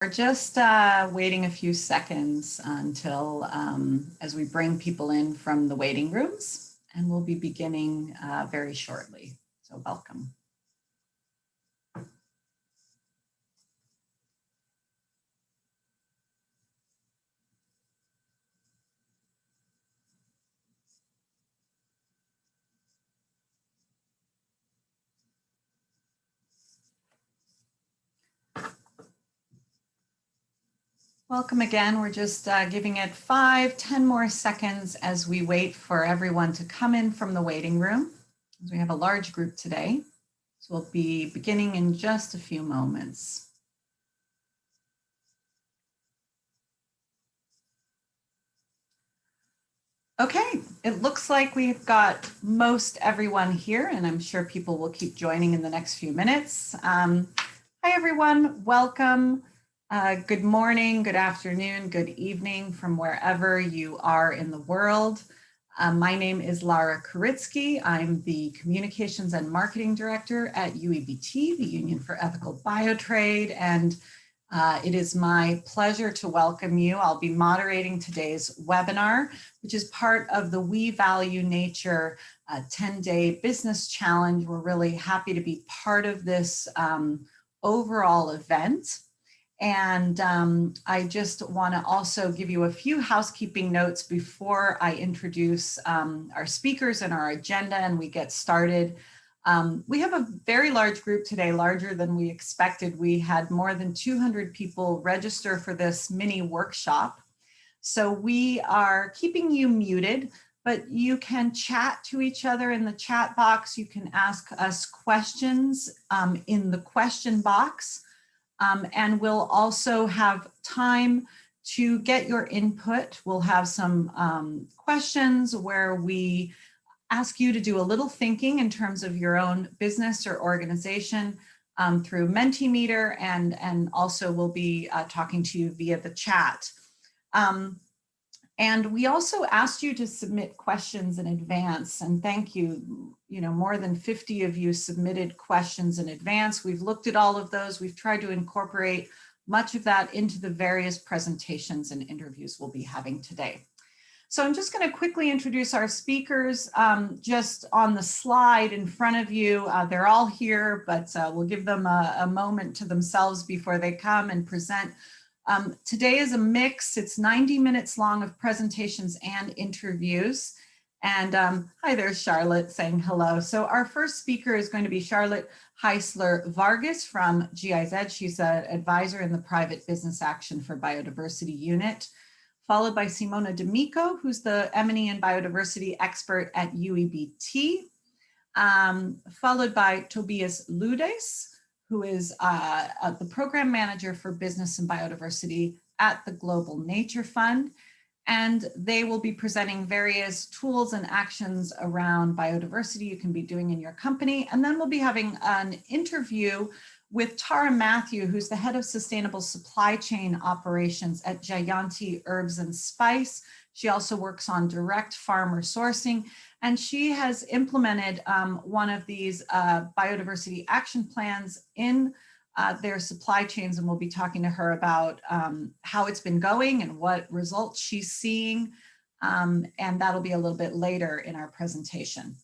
We're just waiting a few seconds until as we bring people in from the waiting rooms, and we'll be beginning very shortly. So welcome. Welcome again. We're just giving it 5-10 more seconds as we wait for everyone to come in from the waiting room. We have a large group today, so we'll be beginning in just a few moments. Okay, it looks like we've got most everyone here, and I'm sure people will keep joining in the next few minutes. Hi everyone, welcome. Good morning, good afternoon, good evening from wherever you are in the world. My name is Lara Kuritsky. I'm the Communications and Marketing Director at UEBT, the Union for Ethical Biotrade, and it is my pleasure to welcome you. I'll be moderating today's webinar, which is part of the We Value Nature 10-day business challenge. We're really happy to be part of this overall event. And I just want to also give you a few housekeeping notes before I introduce our speakers and our agenda and we get started. We have a very large group today, larger than we expected. We had more than 200 people register for this mini workshop. So we are keeping you muted, but you can chat to each other in the chat box. You can ask us questions in the question box. And we'll also have time to get your input. We'll have some questions where we ask you to do a little thinking in terms of your own business or organization through Mentimeter, and also we'll be talking to you via the chat. And we also asked you to submit questions in advance, and thank you. You know, more than 50 of you submitted questions in advance. We've looked at all of those. We've tried to incorporate much of that into the various presentations and interviews we'll be having today. So I'm just going to quickly introduce our speakers just on the slide in front of you. They're all here, but we'll give them a moment to themselves before they come and present. Today is a mix. It's 90 minutes long of presentations and interviews. And hi, there's Charlotte saying hello. So our first speaker is going to be Charlotte Heisler Vargas from GIZ. She's an advisor in the Private Business Action for Biodiversity Unit, followed by Simona D'Amico, who's the M&E and Biodiversity expert at UEBT, followed by Tobias Ludes, who is the program manager for business and biodiversity at the Global Nature Fund. And they will be presenting various tools and actions around biodiversity you can be doing in your company. And then we'll be having an interview with Tara Matthew, who's the head of sustainable supply chain operations at Jayanti Herbs and Spice. She also works on direct farmer sourcing, and she has implemented one of these biodiversity action plans in their supply chains, and we'll be talking to her about how it's been going and what results she's seeing, and that'll be a little bit later in our presentation.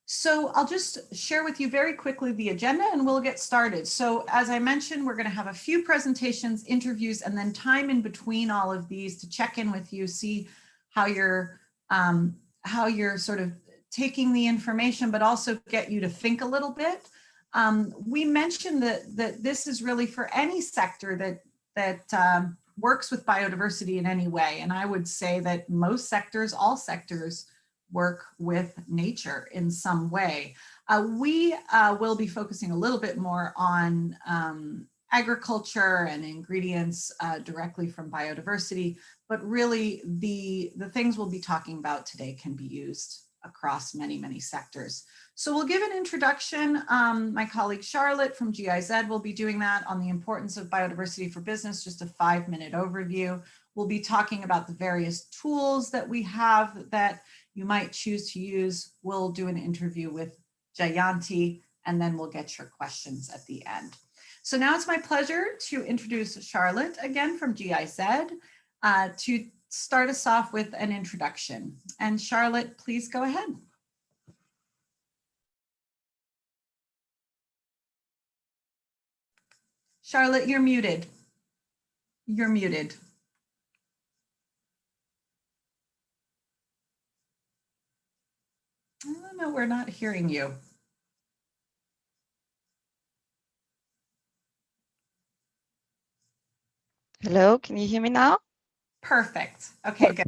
So I'll just share with you very quickly the agenda and we'll get started. So as I mentioned, we're going to have a few presentations, interviews, and then time in between all of these to check in with you, see how you're sort of taking the information, but also get you to think a little bit. We mentioned that this is really for any sector that works with biodiversity in any way. And I would say that most sectors, all sectors, work with nature in some way. We will be focusing a little bit more on agriculture and ingredients directly from biodiversity, but really the things we'll be talking about today can be used across many, many sectors. So we'll give an introduction. My colleague Charlotte from GIZ will be doing that on the importance of biodiversity for business, just a 5-minute overview. We'll be talking about the various tools that we have that you might choose to use. We'll do an interview with Jayanti, and then we'll get your questions at the end. So now it's my pleasure to introduce Charlotte again from GIZ to start us off with an introduction. And Charlotte, please go ahead. Charlotte, you're muted. You're muted. I don't know, we're not hearing you. Hello, can you hear me now? Perfect. Okay, good.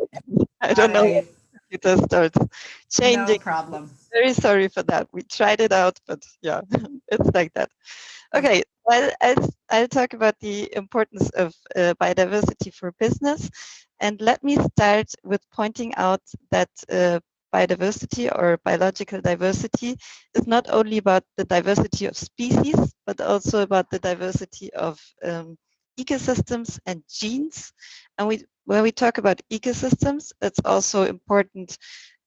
I don't know if the computer starts changing. No problem. Very sorry for that. We tried it out, but yeah, it's like that. Okay, well, I'll talk about the importance of biodiversity for business. And let me start with pointing out that biodiversity or biological diversity is not only about the diversity of species, but also about the diversity of ecosystems and genes. And when we talk about ecosystems, it's also important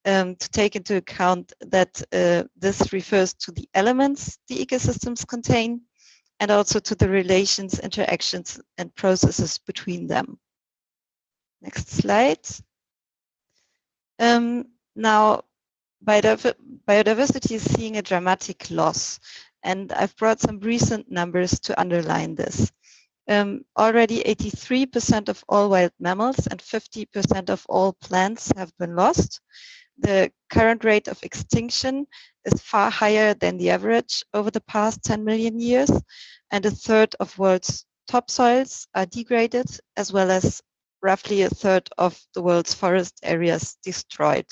to take into account that this refers to the elements the ecosystems contain and also to the relations, interactions, and processes between them. Next slide. Now, biodiversity is seeing a dramatic loss, and I've brought some recent numbers to underline this. Already 83% of all wild mammals and 50% of all plants have been lost. The current rate of extinction is far higher than the average over the past 10 million years, and a third of world's topsoils are degraded, as well as roughly a third of the world's forest areas destroyed.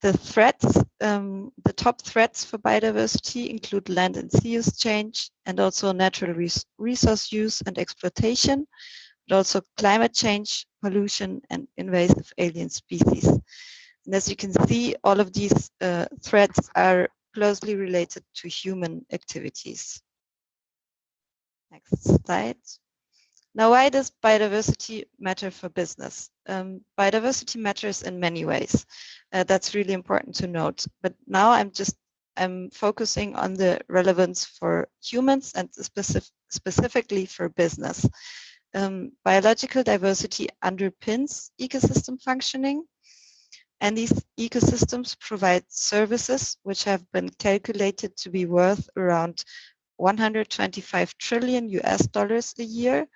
The threats, the top threats for biodiversity include land and sea use change, and also natural resource use and exploitation, but also climate change, pollution, and invasive alien species. And as you can see, all of these threats are closely related to human activities. Next slide. Now, why does biodiversity matter for business? Biodiversity matters in many ways. That's really important to note. But now I'm focusing on the relevance for humans and specifically for business. Biological diversity underpins ecosystem functioning. And these ecosystems provide services which have been calculated to be worth around 125 trillion US dollars a year.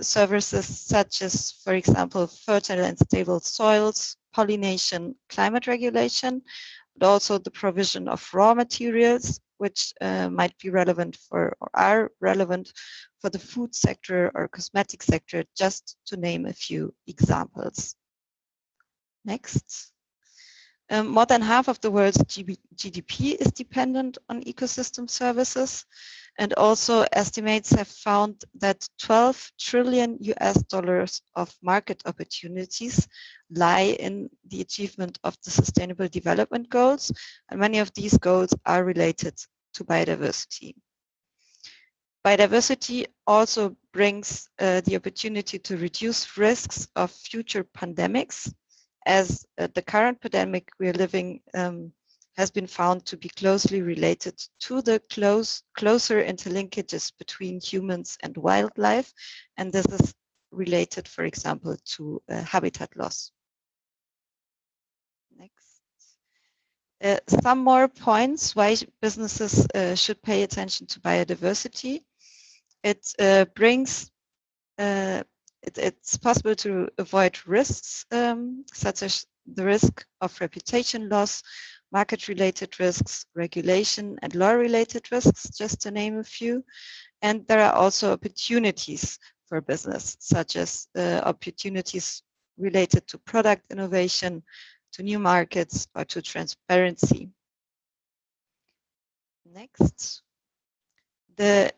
Services such as, for example, fertile and stable soils, pollination, climate regulation, but also the provision of raw materials, which might be relevant for or are relevant for the food sector or cosmetic sector, just to name a few examples. Next. More than half of the world's GDP is dependent on ecosystem services, and also estimates have found that 12 trillion US dollars of market opportunities lie in the achievement of the Sustainable Development Goals, and many of these goals are related to biodiversity. Biodiversity also brings the opportunity to reduce risks of future pandemics, as the current pandemic we are living has been found to be closely related to the closer interlinkages between humans and wildlife. And this is related, for example, to habitat loss. Next. Some more points why businesses should pay attention to biodiversity. It brings it's possible to avoid risks such as the risk of reputation loss, market-related risks, regulation and law-related risks, just to name a few. And there are also opportunities for business, such as opportunities related to product innovation, to new markets, or to transparency. Next. The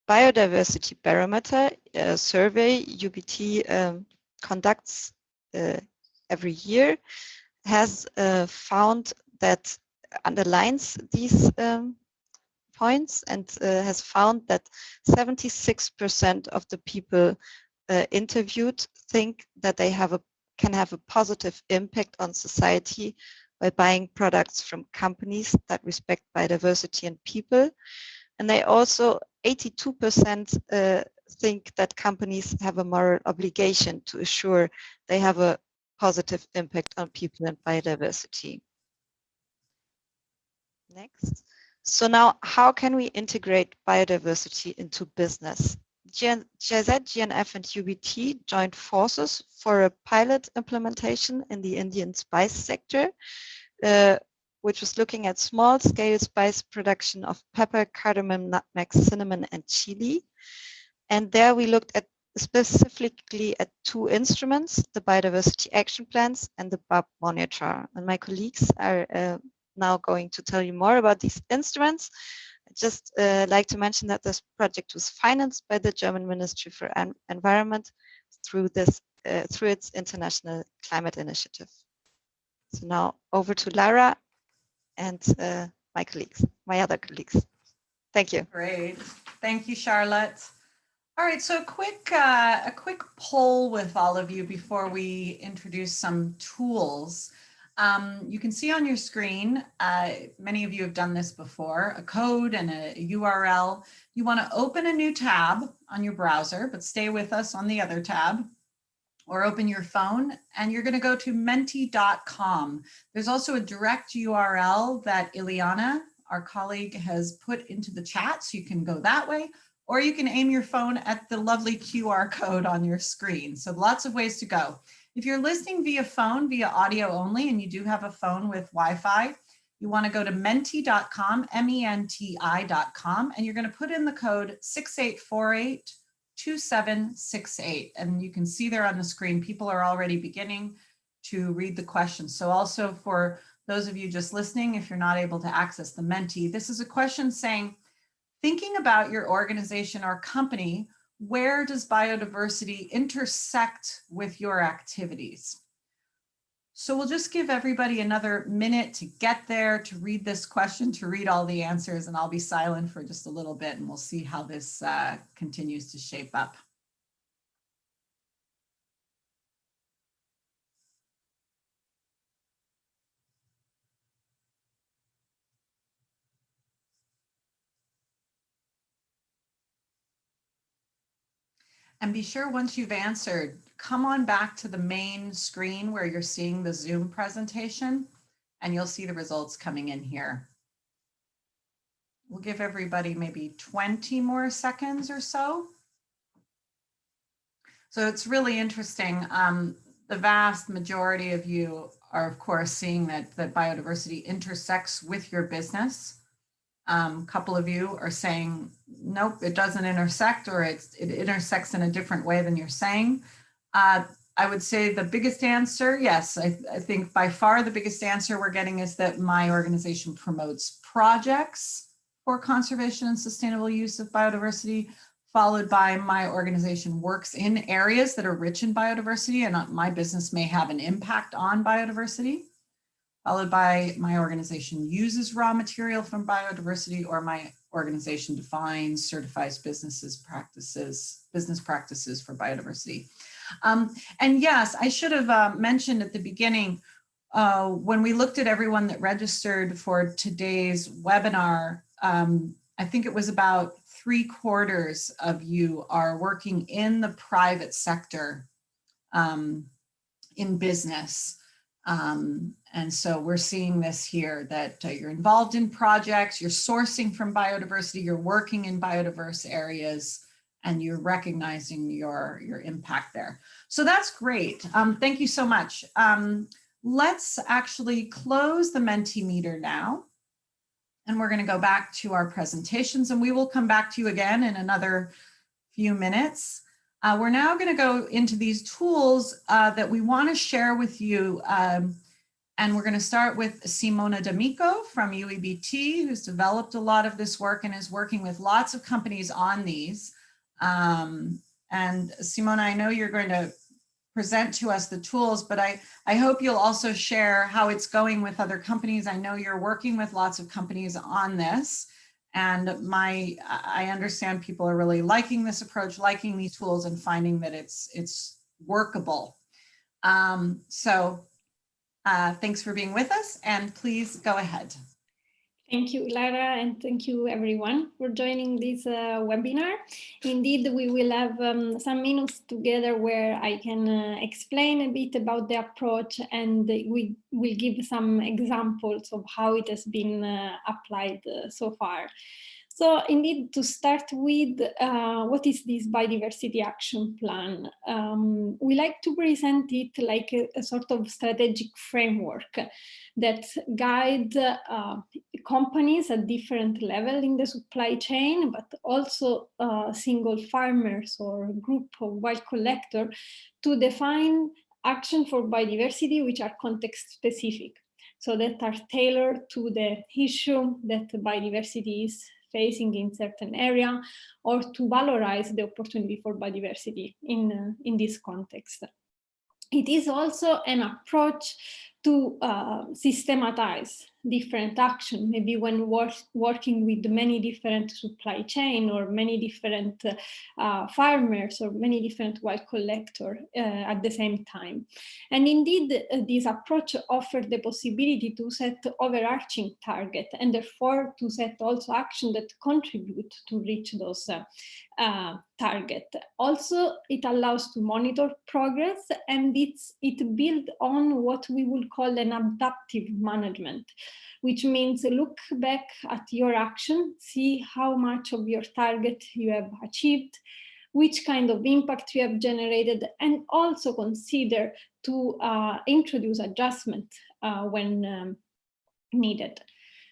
Biodiversity Barometer survey UEBT conducts every year has found that underlines these points and has found that 76% of the people interviewed think that they can have a positive impact on society by buying products from companies that respect biodiversity and people. And they also, 82% think that companies have a moral obligation to assure they have a positive impact on people and biodiversity. Next. So now, how can we integrate biodiversity into business? GIZ, GNF, and UEBT joined forces for a pilot implementation in the Indian spice sector, which was looking at small-scale spice production of pepper, cardamom, nutmeg, cinnamon, and chili. And there we looked at specifically at two instruments, the Biodiversity Action Plans and the BAB Monitor. And my colleagues are now going to tell you more about these instruments. I'd just like to mention that this project was financed by the German Ministry for Environment through its International Climate Initiative. So now over to Lara and my colleagues, my other colleagues. Thank you. Great. Thank you, Charlotte. All right, so a quick poll with all of you before we introduce some tools. You can see on your screen, many of you have done this before, a code and a URL. You want to open a new tab on your browser, but stay with us on the other tab, or open your phone, and you're going to go to menti.com. There's also a direct URL that Ileana, our colleague, has put into the chat, so you can go that way, or you can aim your phone at the lovely QR code on your screen. So lots of ways to go. If you're listening via phone, via audio only, and you do have a phone with Wi-Fi, you want to go to menti.com, MENTI.com, and you're going to put in the code 68482768. And you can see there on the screen, people are already beginning to read the questions. So also for those of you just listening, if you're not able to access the Menti, this is a question saying, thinking about your organization or company, where does biodiversity intersect with your activities? So we'll just give everybody another minute to get there, to read this question, to read all the answers, and I'll be silent for just a little bit and we'll see how this continues to shape up. And be sure once you've answered, come on back to the main screen where you're seeing the Zoom presentation, and you'll see the results coming in here. We'll give everybody maybe 20 more seconds or so. So it's really interesting. The vast majority of you are, of course, seeing that biodiversity intersects with your business. A couple of you are saying, nope, it doesn't intersect, or it intersects in a different way than you're saying. I would say the biggest answer, yes, I think by far the biggest answer we're getting is that my organization promotes projects for conservation and sustainable use of biodiversity, followed by my organization works in areas that are rich in biodiversity and my business may have an impact on biodiversity, followed by my organization uses raw material from biodiversity, or my organization defines, certifies business practices for biodiversity. And yes, I should have mentioned at the beginning, when we looked at everyone that registered for today's webinar, I think it was about 3/4 of you are working in the private sector in business. And so we're seeing this here, that you're involved in projects, you're sourcing from biodiversity, you're working in biodiverse areas, and you're recognizing your impact there. So that's great. Thank you so much. Let's actually close the Mentimeter now. And we're going to go back to our presentations, and we will come back to you again in another few minutes. We're now going to go into these tools that we want to share with you. And we're going to start with Simona D'Amico from UEBT, who's developed a lot of this work and is working with lots of companies on these. And Simona, I know you're going to present to us the tools, but I hope you'll also share how it's going with other companies. I know you're working with lots of companies on this. And I understand people are really liking this approach, liking these tools, and finding that it's workable. Thanks for being with us, and please go ahead. Thank you, Lara, and thank you everyone for joining this webinar. Indeed, we will have some minutes together where I can explain a bit about the approach, and we will give some examples of how it has been applied so far. So indeed, to start with, what is this Biodiversity Action Plan? We like to present it like a sort of strategic framework that guide companies at different level in the supply chain, but also single farmers or group of wild collector to define action for biodiversity which are context specific, so that are tailored to the issue that biodiversity is facing in certain area, or to valorize the opportunity for biodiversity in this context. It is also an approach to systematize different action, maybe when working with many different supply chain or many different farmers or many different wild collector at the same time. And indeed, this approach offers the possibility to set overarching target and therefore to set also action that contribute to reach those target. Also, it allows to monitor progress, and it builds on what we would call an adaptive management, which means look back at your action, see how much of your target you have achieved, which kind of impact you have generated, and also consider to introduce adjustment when needed.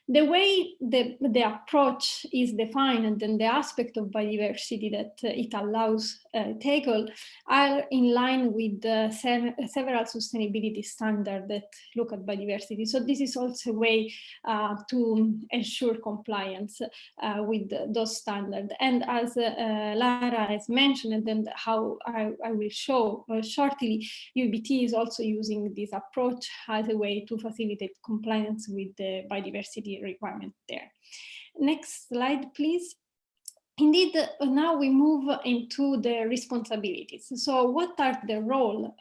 The way the approach is defined and then the aspect of biodiversity that it allows tackle are in line with several sustainability standards that look at biodiversity. So this is also a way to ensure compliance with those standards. And as Lara has mentioned, and how I will show shortly, UEBT is also using this approach as a way to facilitate compliance with the biodiversity requirement there. Next slide, please. Indeed, now we move into the responsibilities. So what are the role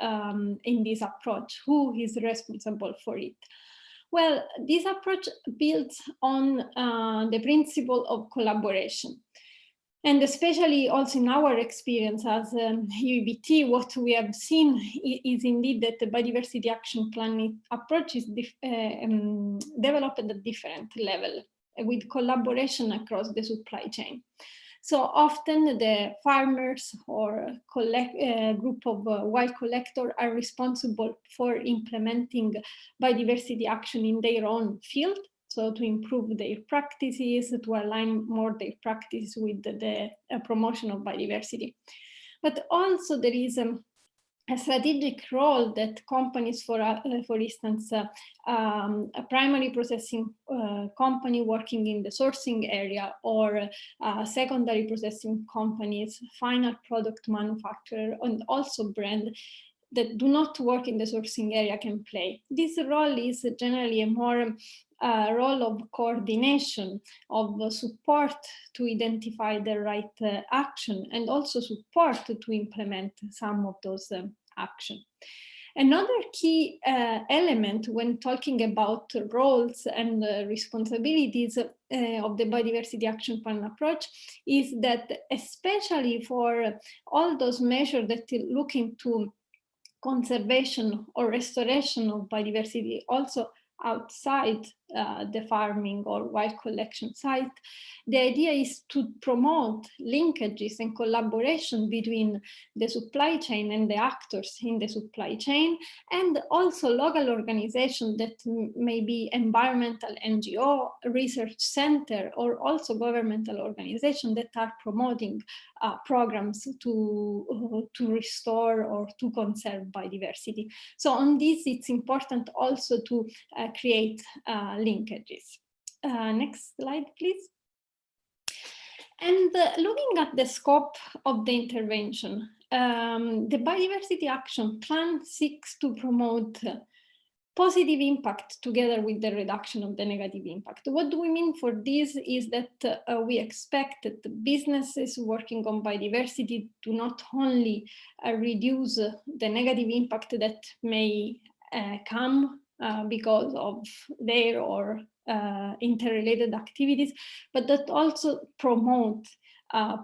in this approach? Who is responsible for it? Well, this approach builds on the principle of collaboration. And especially also in our experience as UEBT, what we have seen is indeed that the Biodiversity Action Plan approach is developed at a different level with collaboration across the supply chain. So often the farmers or group of wild collectors are responsible for implementing biodiversity action in their own field. So to improve their practices, to align more their practice with the promotion of biodiversity. But also there is a strategic role that companies, for instance, a primary processing company working in the sourcing area, or secondary processing companies, final product manufacturer, and also brand that do not work in the sourcing area can play. This role is generally a more role of coordination, of support to identify the right action, and also support to implement some of those action. Another key element when talking about roles and responsibilities of the Biodiversity Action Plan approach is that, especially for all those measures that look into conservation or restoration of biodiversity, also outside the farming or wild collection site, the idea is to promote linkages and collaboration between the supply chain and the actors in the supply chain, and also local organizations that may be environmental NGO, research center, or also governmental organizations that are promoting programs to restore or to conserve biodiversity. So on this, it's important also to create linkages. Next slide, please. And looking at the scope of the intervention, the Biodiversity Action Plan seeks to promote positive impact together with the reduction of the negative impact. What do we mean for this is that we expect that the businesses working on biodiversity do not only reduce the negative impact that may come because of their or interrelated activities, but that also promote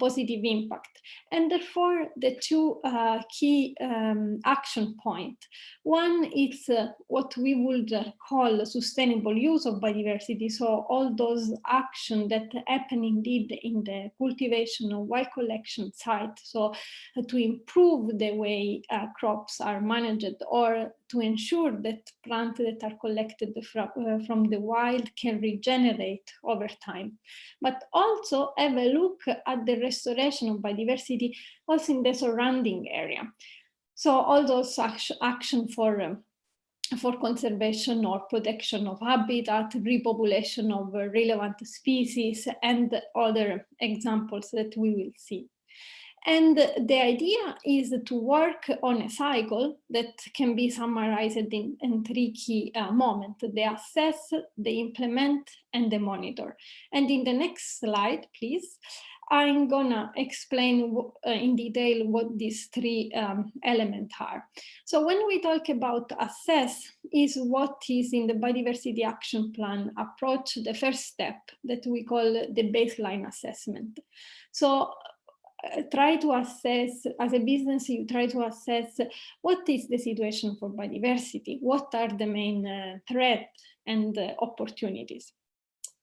positive impact. And therefore, the two key action points. One is what we would call sustainable use of biodiversity. So all those actions that happen indeed in the cultivation of wild collection site. So to improve the way crops are managed, or to ensure that plants that are collected from the wild can regenerate over time. But also have a look at the restoration of biodiversity also in the surrounding area. So all those action for conservation or protection of habitat, repopulation of relevant species, and other examples that we will see. And the idea is to work on a cycle that can be summarized in three key moments: the assess, the implement, and the monitor. And in the next slide, please, I'm gonna explain in detail what these three elements are. So when we talk about assess, is what is in the Biodiversity Action Plan approach, the first step that we call the baseline assessment. So try to assess, as a business, you try to assess what is the situation for biodiversity, what are the main threats and opportunities.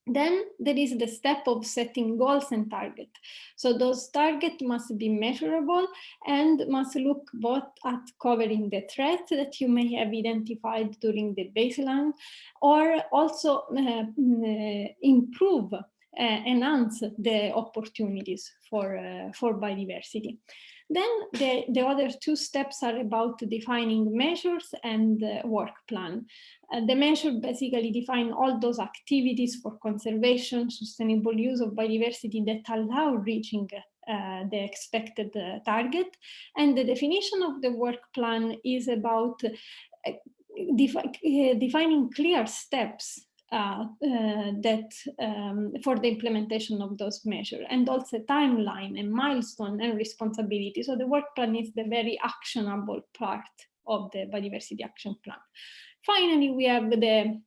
Then there is the step of setting goals and targets. So those targets must be measurable and must look both at covering the threats that you may have identified during the baseline, or also improve, enhance the opportunities for biodiversity. Then the other two steps are about defining measures and work plan. The measure basically define all those activities for conservation, sustainable use of biodiversity that allow reaching the expected target. And the definition of the work plan is about defining clear steps for the implementation of those measures, and also timeline and milestone and responsibility. So the work plan is the very actionable part of the Biodiversity Action Plan. Finally, we have the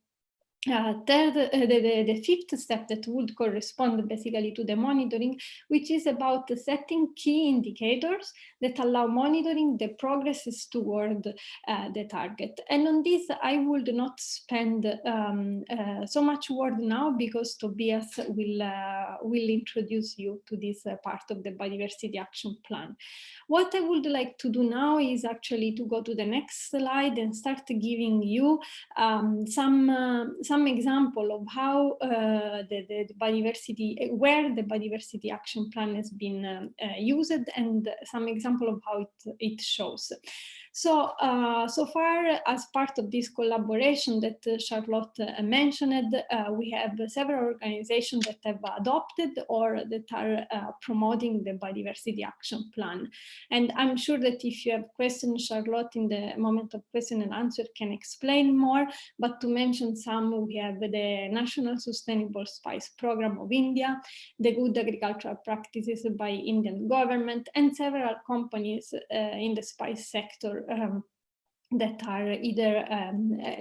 fifth step that would correspond basically to the monitoring, which is about setting key indicators that allow monitoring the progresses toward the target. And on this, I would not spend so much word now, because Tobias will introduce you to this part of the Biodiversity Action Plan. What I would like to do now is actually to go to the next slide and start giving you some example of how the biodiversity, where the Biodiversity Action Plan has been used, and some example of how it shows. So, so far, as part of this collaboration that Charlotte mentioned, we have several organizations that have adopted or that are promoting the Biodiversity Action Plan. And I'm sure that if you have questions, Charlotte, in the moment of question and answer, can explain more. But to mention some, we have the National Sustainable Spice Program of India, the Good Agricultural Practices by Indian government, and several companies in the spice sector that are either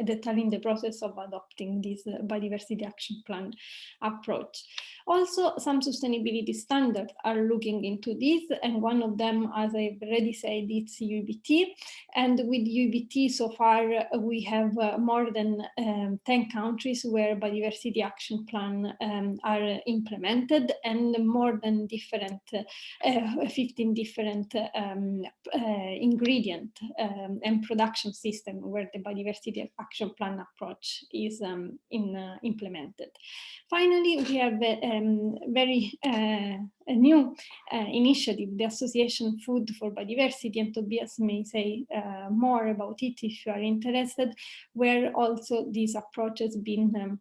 that are in the process of adopting this Biodiversity Action Plan approach. Also, some sustainability standards are looking into this, and one of them, as I've already said, it's UEBT. And with UEBT, so far we have more than 10 countries where Biodiversity Action Plan are implemented, and more than 15 different ingredient and production system where the Biodiversity Action Plan approach is implemented. Finally, we have a new initiative, the Association Food for Biodiversity, and Tobias may say more about it if you are interested, where also this approach has been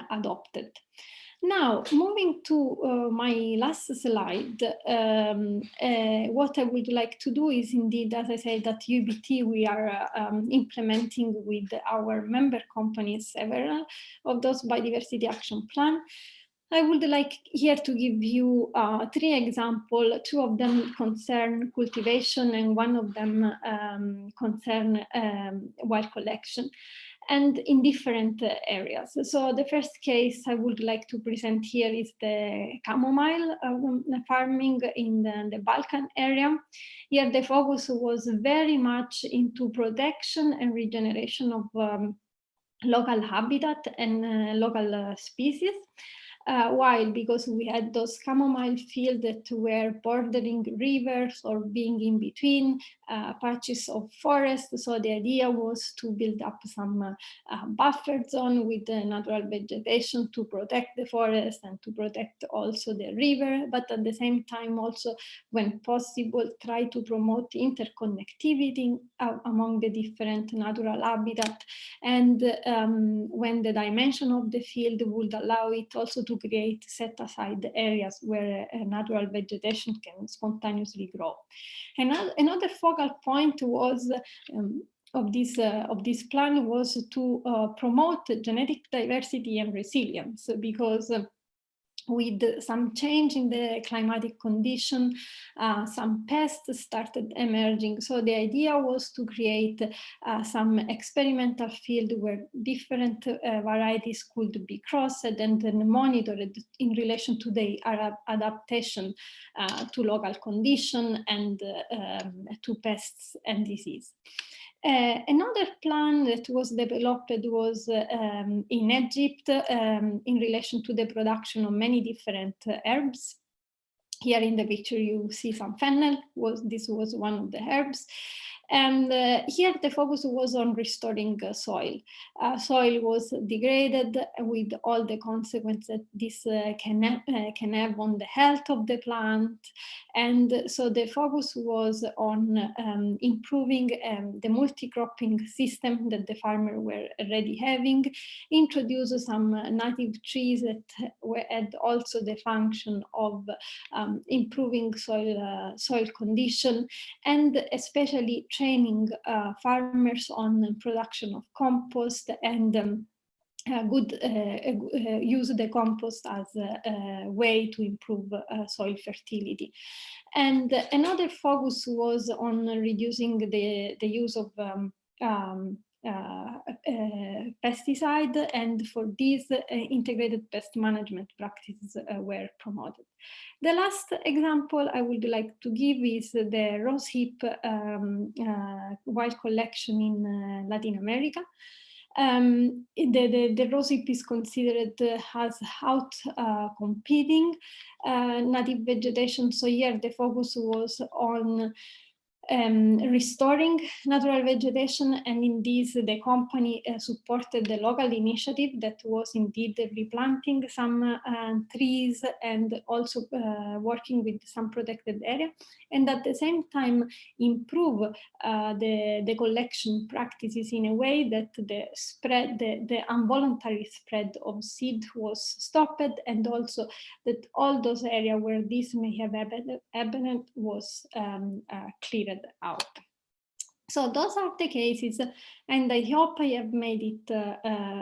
adopted. Now, moving to my last slide, what I would like to do is indeed, as I said, that UEBT, we are implementing with our member companies several of those Biodiversity Action Plan. I would like here to give you 3 examples. 2 of them concern cultivation and 1 of them concern wild collection. and in different areas. So the first case I would like to present here is the chamomile farming in the Balkan area. Here the focus was very much into protection and regeneration of local habitat and local species. While because we had those chamomile fields that were bordering rivers or being in between patches of forest. So the idea was to build up some buffer zone with the natural vegetation to protect the forest and to protect also the river, but at the same time also, when possible, try to promote interconnectivity among the different natural habitat. And when the dimension of the field would allow it also to create set-aside areas where natural vegetation can spontaneously grow. Another focal point was of this plan was to promote genetic diversity and resilience, because with some change in the climatic condition, some pests started emerging. So the idea was to create some experimental field where different varieties could be crossed and then monitored in relation to their adaptation to local condition and to pests and disease. Another plan that was developed was in Egypt in relation to the production of many different herbs. Here in the picture you see some fennel, this was one of the herbs. And here the focus was on restoring soil. Soil was degraded with all the consequences this can have on the health of the plant. And so the focus was on improving the multi-cropping system that the farmers were already having, introduce some native trees that had also the function of improving soil condition, and especially training farmers on production of compost and use the compost as a way to improve soil fertility. And another focus was on reducing the use of pesticide, and for these integrated pest management practices were promoted. The last example I would like to give is the rosehip wild collection in Latin America. The rosehip is considered as out competing native vegetation. So here the focus was on restoring natural vegetation, and in this the company supported the local initiative that was indeed replanting some trees and also working with some protected area, and at the same time improve the collection practices in a way that the involuntary spread of seed was stopped, and also that all those areas where this may have happened was cleared out. So those are the cases, and I hope I have made it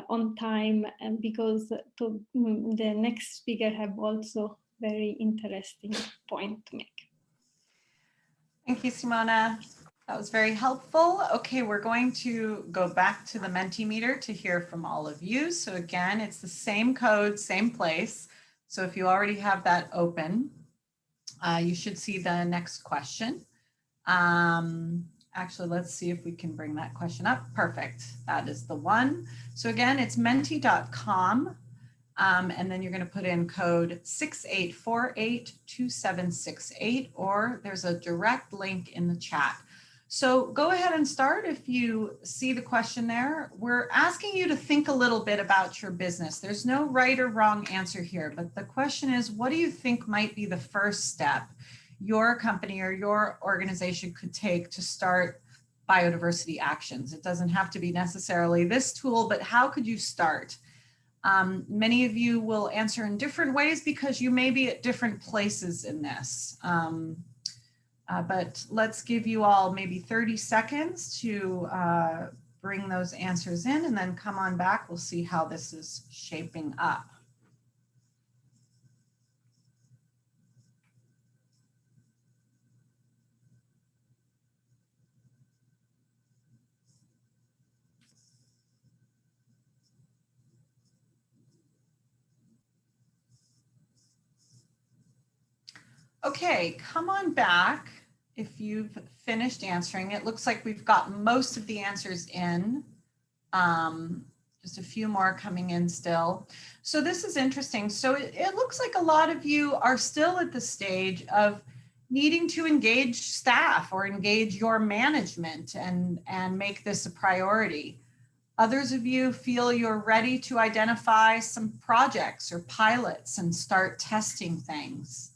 on time, and because the next speaker have also very interesting point to make. Thank you, Simona. That was very helpful. Okay, we're going to go back to the Mentimeter to hear from all of you. So again, it's the same code, same place. So if you already have that open, you should see the next question. Actually, let's see if we can bring that question up. Perfect. That is the one. So again, it's menti.com. And then you're going to put in code 68482768, or there's a direct link in the chat. So go ahead and start if you see the question there. We're asking you to think a little bit about your business. There's no right or wrong answer here, but the question is, what do you think might be the first step your company or your organization could take to start biodiversity actions? It doesn't have to be necessarily this tool, but how could you start? Many of you will answer in different ways because you may be at different places in this. But let's give you all maybe 30 seconds to bring those answers in, and then come on back. We'll see how this is shaping up. Okay, come on back if you've finished answering. It looks like we've got most of the answers in. Just a few more coming in still. So this is interesting. So it looks like a lot of you are still at the stage of needing to engage staff or engage your management and make this a priority. Others of you feel you're ready to identify some projects or pilots and start testing things.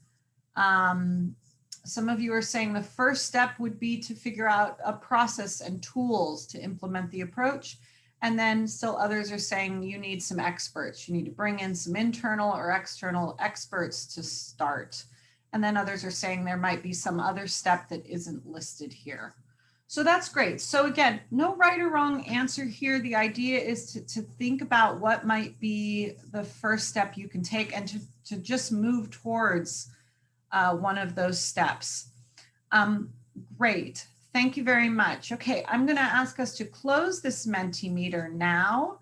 Some of you are saying the first step would be to figure out a process and tools to implement the approach. And then still others are saying you need some experts. You need to bring in some internal or external experts to start. And then others are saying there might be some other step that isn't listed here. So that's great. So again, no right or wrong answer here. The idea is to think about what might be the first step you can take and to just move towards one of those steps. Great. Thank you very much. Okay, I'm going to ask us to close this Mentimeter now,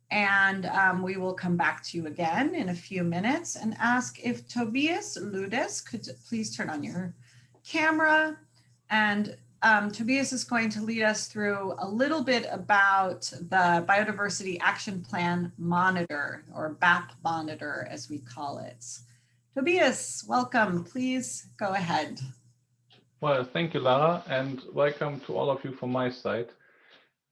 and we will come back to you again in a few minutes and ask if Tobias Ludes could please turn on your camera. And Tobias is going to lead us through a little bit about the Biodiversity Action Plan Monitor, or BAP Monitor as we call it. Tobias, welcome. Please go ahead. Well, thank you, Lara, and welcome to all of you from my side.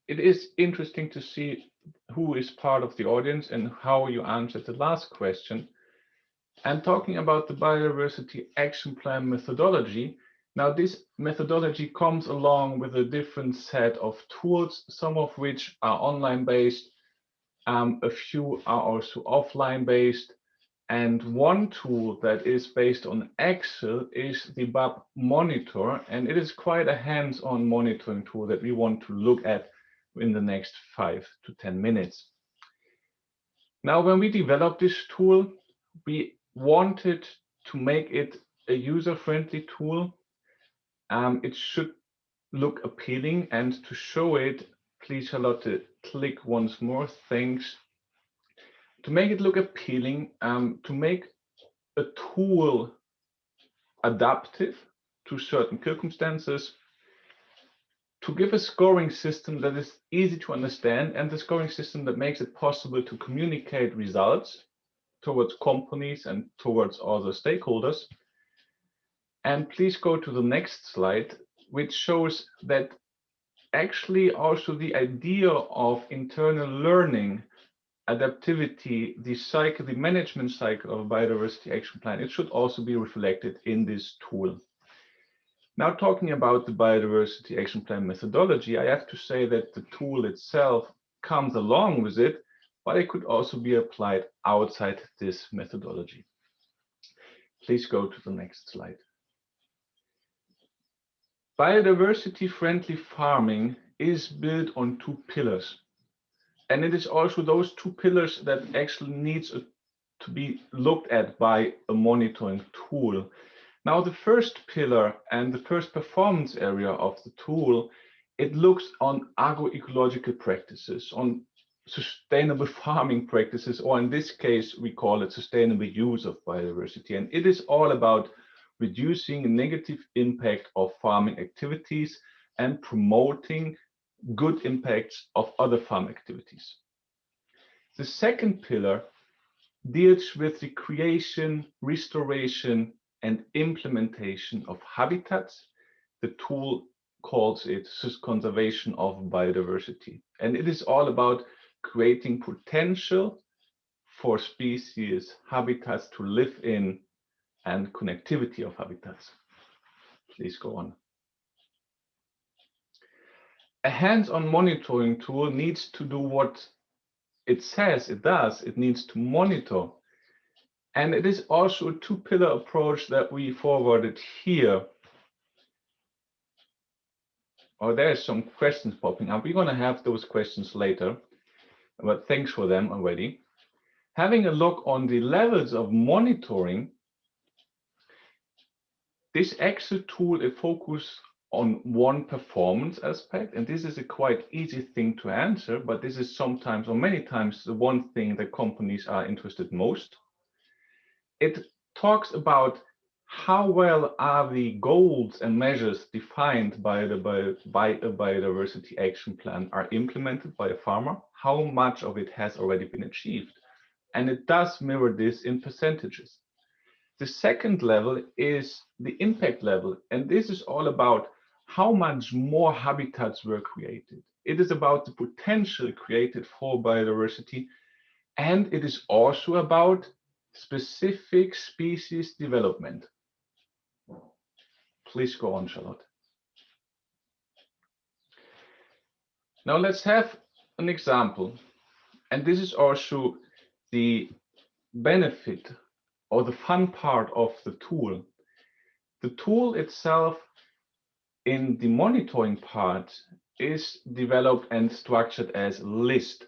It is interesting to see who is part of the audience and how you answered the last question. And talking about the Biodiversity Action Plan methodology, now this methodology comes along with a different set of tools, some of which are online based, a few are also offline based. And one tool that is based on Excel is the BAP Monitor, and it is quite a hands-on monitoring tool that we want to look at in the next 5 to 10 minutes. Now, when we developed this tool, we wanted to make it a user-friendly tool. It should look appealing, and to show it, please, Charlotte, click once more. Thanks. To make it look appealing, to make a tool adaptive to certain circumstances, to give a scoring system that is easy to understand, and the scoring system that makes it possible to communicate results towards companies and towards other stakeholders. And please go to the next slide, which shows that actually also the idea of internal learning, adaptivity, the management cycle of a biodiversity action plan, it should also be reflected in this tool. Now, talking about the biodiversity action plan methodology, I have to say that the tool itself comes along with it, but it could also be applied outside this methodology. Please go to the next slide. Biodiversity friendly farming is built on 2 pillars. And it is also those 2 pillars that actually needs to be looked at by a monitoring tool. Now, the first pillar and the first performance area of the tool, it looks on agroecological practices, on sustainable farming practices, or in this case, we call it sustainable use of biodiversity. And it is all about reducing negative impact of farming activities and promoting good impacts of other farm activities. The second pillar deals with the creation, restoration, and implementation of habitats. The tool calls it conservation of biodiversity. And it is all about creating potential for species, habitats to live in, and connectivity of habitats. Please go on. A hands-on monitoring tool needs to do what it says it does. It needs to monitor. And it is also a 2-pillar approach that we forwarded here. Oh, there's some questions popping up. We're going to have those questions later, but thanks for them already. Having a look on the levels of monitoring, this Excel tool, it focuses on one performance aspect, and this is a quite easy thing to answer, but this is sometimes or many times the one thing that companies are interested most. It talks about how well are the goals and measures defined by a biodiversity action plan are implemented by a farmer? How much of it has already been achieved? And it does mirror this in percentages. The second level is the impact level, and this is all about how much more habitats were created. It is about the potential created for biodiversity, and it is also about specific species development. Please go on, Charlotte. Now let's have an example, and this is also the benefit or the fun part of the tool. The tool itself in the monitoring part is developed and structured as list.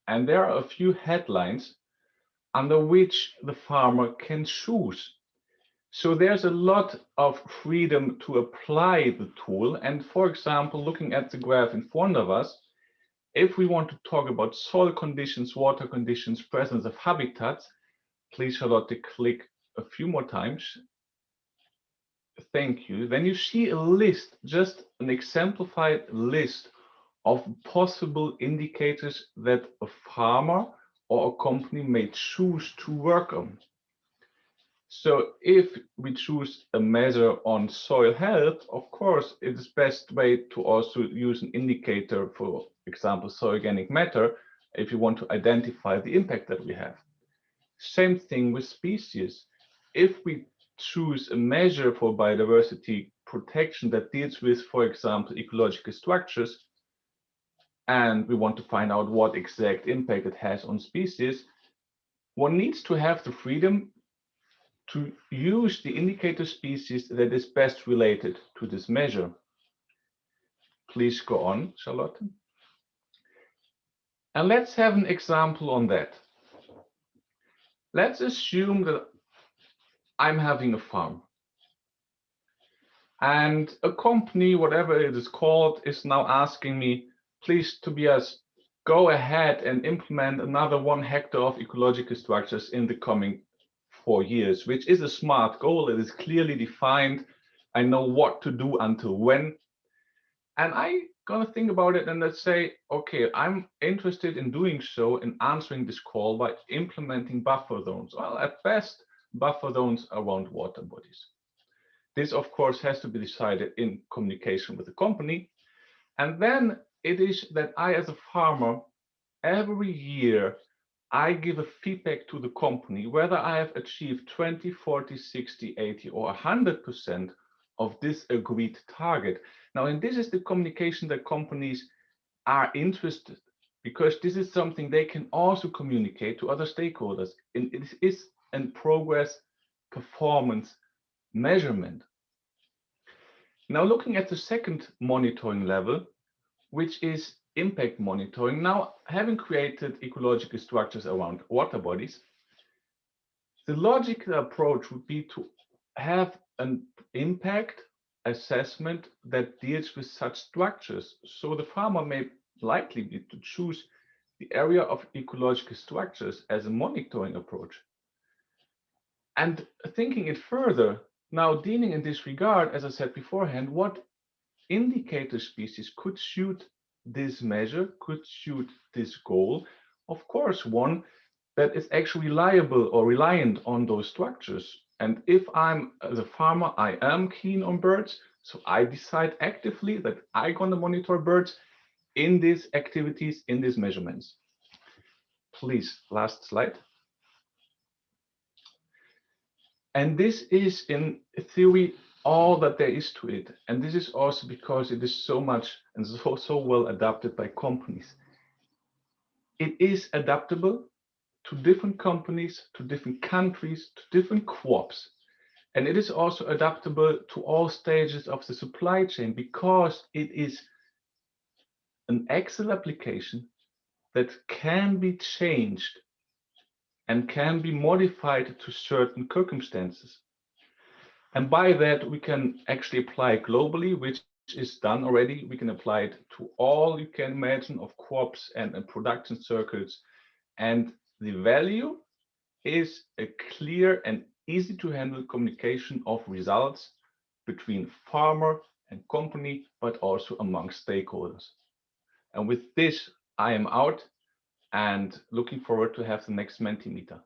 And there are a few headlines under which the farmer can choose. So there's a lot of freedom to apply the tool. And for example, looking at the graph in front of us, if we want to talk about soil conditions, water conditions, presence of habitats, please, Charlotte, click a few more times. Thank you. Then you see a list, just an exemplified list of possible indicators that a farmer or a company may choose to work on. So if we choose a measure on soil health, of course, it is best way to also use an indicator, for example, soil organic matter, if you want to identify the impact that we have. Same thing with species. If we choose a measure for biodiversity protection that deals with, for example, ecological structures, and we want to find out what exact impact it has on species, one needs to have the freedom to use the indicator species that is best related to this measure. Please go on, Charlotte. And let's have an example on that. Let's assume that I'm having a farm. And a company, whatever it is called, is now asking me, please, Tobias, go ahead and implement another 1 hectare of ecological structures in the coming 4 years, which is a smart goal. It is clearly defined. I know what to do until when. And I'm going to think about it and let's say, okay, I'm interested in doing so and answering this call by implementing buffer zones. Well, at best, buffer zones around water bodies. This, of course, has to be decided in communication with the company. And then it is that I, as a farmer, every year, I give a feedback to the company whether I have achieved 20, 40, 60, 80, or 100% of this agreed target. Now, and this is the communication that companies are interested, because this is something they can also communicate to other stakeholders. And it is a progress performance measurement. Now, looking at the second monitoring level, which is impact monitoring. Now, having created ecological structures around water bodies, the logical approach would be to have an impact assessment that deals with such structures. So the farmer may likely be to choose the area of ecological structures as a monitoring approach. And thinking it further, now dealing in this regard, as I said beforehand, what indicator species could suit this measure, could suit this goal? Of course, one that is actually reliable or reliant on those structures. And if I'm, as a farmer, I am keen on birds, so I decide actively that I'm going to monitor birds in these activities, in these measurements. Please, last slide. And this is, in theory, all that there is to it. And this is also because it is so much and so well adapted by companies. It is adaptable to different companies, to different countries, to different crops. And it is also adaptable to all stages of the supply chain, because it is an Excel application that can be changed and can be modified to certain circumstances. And by that, we can actually apply globally, which is done already. We can apply it to all you can imagine of crops and production circuits. And the value is a clear and easy to handle communication of results between farmer and company, but also among stakeholders. And with this, I am out and looking forward to have the next Mentimeter.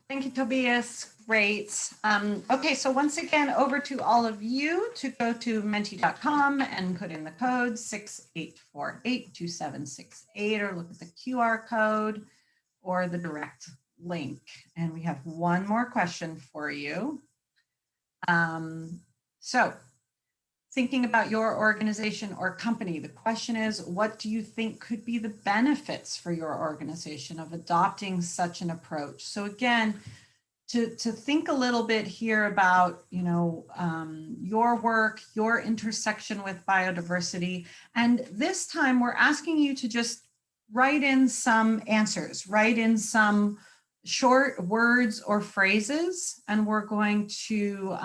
Thank you, Tobias. Great. Okay, so once again, over to all of you to go to menti.com and put in the code 68482768 or look at the QR code or the direct link. And we have one more question for you. So thinking about your organization or company, the question is, what do you think could be the benefits for your organization of adopting such an approach? So again, to think a little bit here about, your work, your intersection with biodiversity. And this time we're asking you to just write in some answers, write in some short words or phrases, and we're going to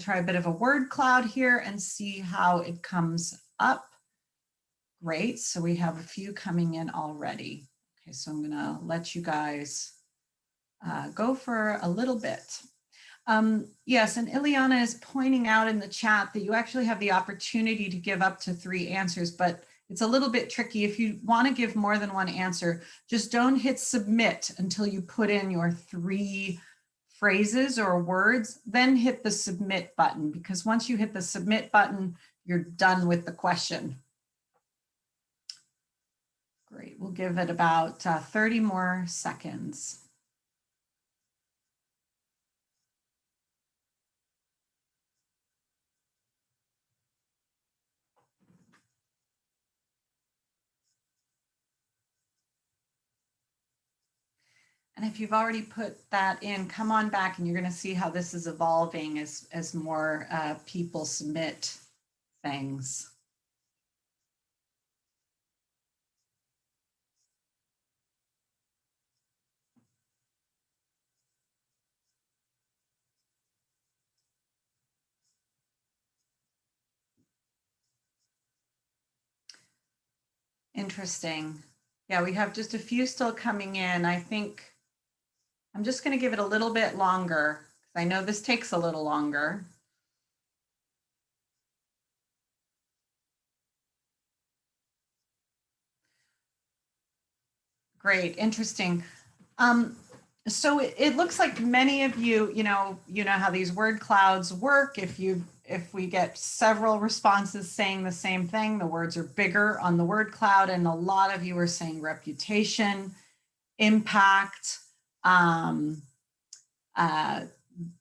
try a bit of a word cloud here and see how it comes up. Great, so we have a few coming in already. Okay, so I'm gonna let you guys go for a little bit. Yes, and Ileana is pointing out in the chat that you actually have the opportunity to give up to 3 answers, but it's a little bit tricky. If you want to give more than 1 answer, just don't hit submit until you put in your 3 phrases or words, then hit the submit button, because once you hit the submit button, you're done with the question. Great, we'll give it about 30 more seconds. And if you've already put that in, come on back and you're going to see how this is evolving as more people submit things. Interesting. Yeah, we have just a few still coming in. I think I'm just going to give it a little bit longer, because I know this takes a little longer. Great, interesting. So it looks like many of you, you know how these word clouds work. If we get several responses saying the same thing, the words are bigger on the word cloud, and a lot of you are saying reputation, impact,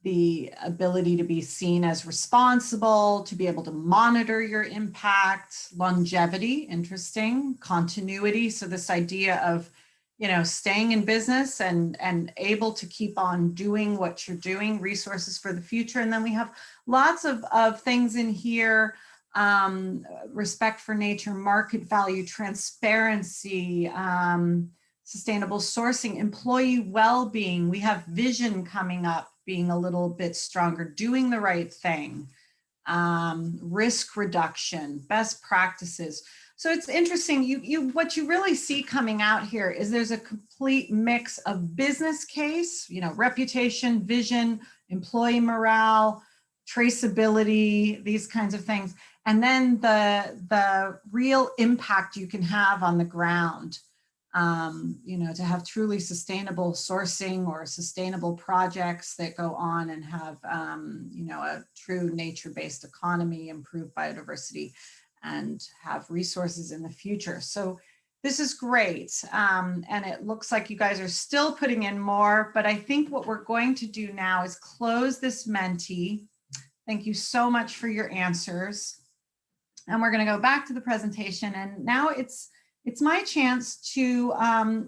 the ability to be seen as responsible, to be able to monitor your impact, longevity, interesting, continuity. So this idea of, staying in business and able to keep on doing what you're doing, resources for the future. And then we have lots of things in here, respect for nature, market value, transparency, sustainable sourcing, employee well-being. We have vision coming up, being a little bit stronger, doing the right thing, risk reduction, best practices. So it's interesting. What you really see coming out here is there's a complete mix of business case, reputation, vision, employee morale, traceability, these kinds of things, and then the real impact you can have on the ground. To have truly sustainable sourcing or sustainable projects that go on and have, a true nature-based economy, improve biodiversity, and have resources in the future. So this is great. And it looks like you guys are still putting in more, but I think what we're going to do now is close this Menti. Thank you so much for your answers. And we're going to go back to the presentation. And now it's my chance to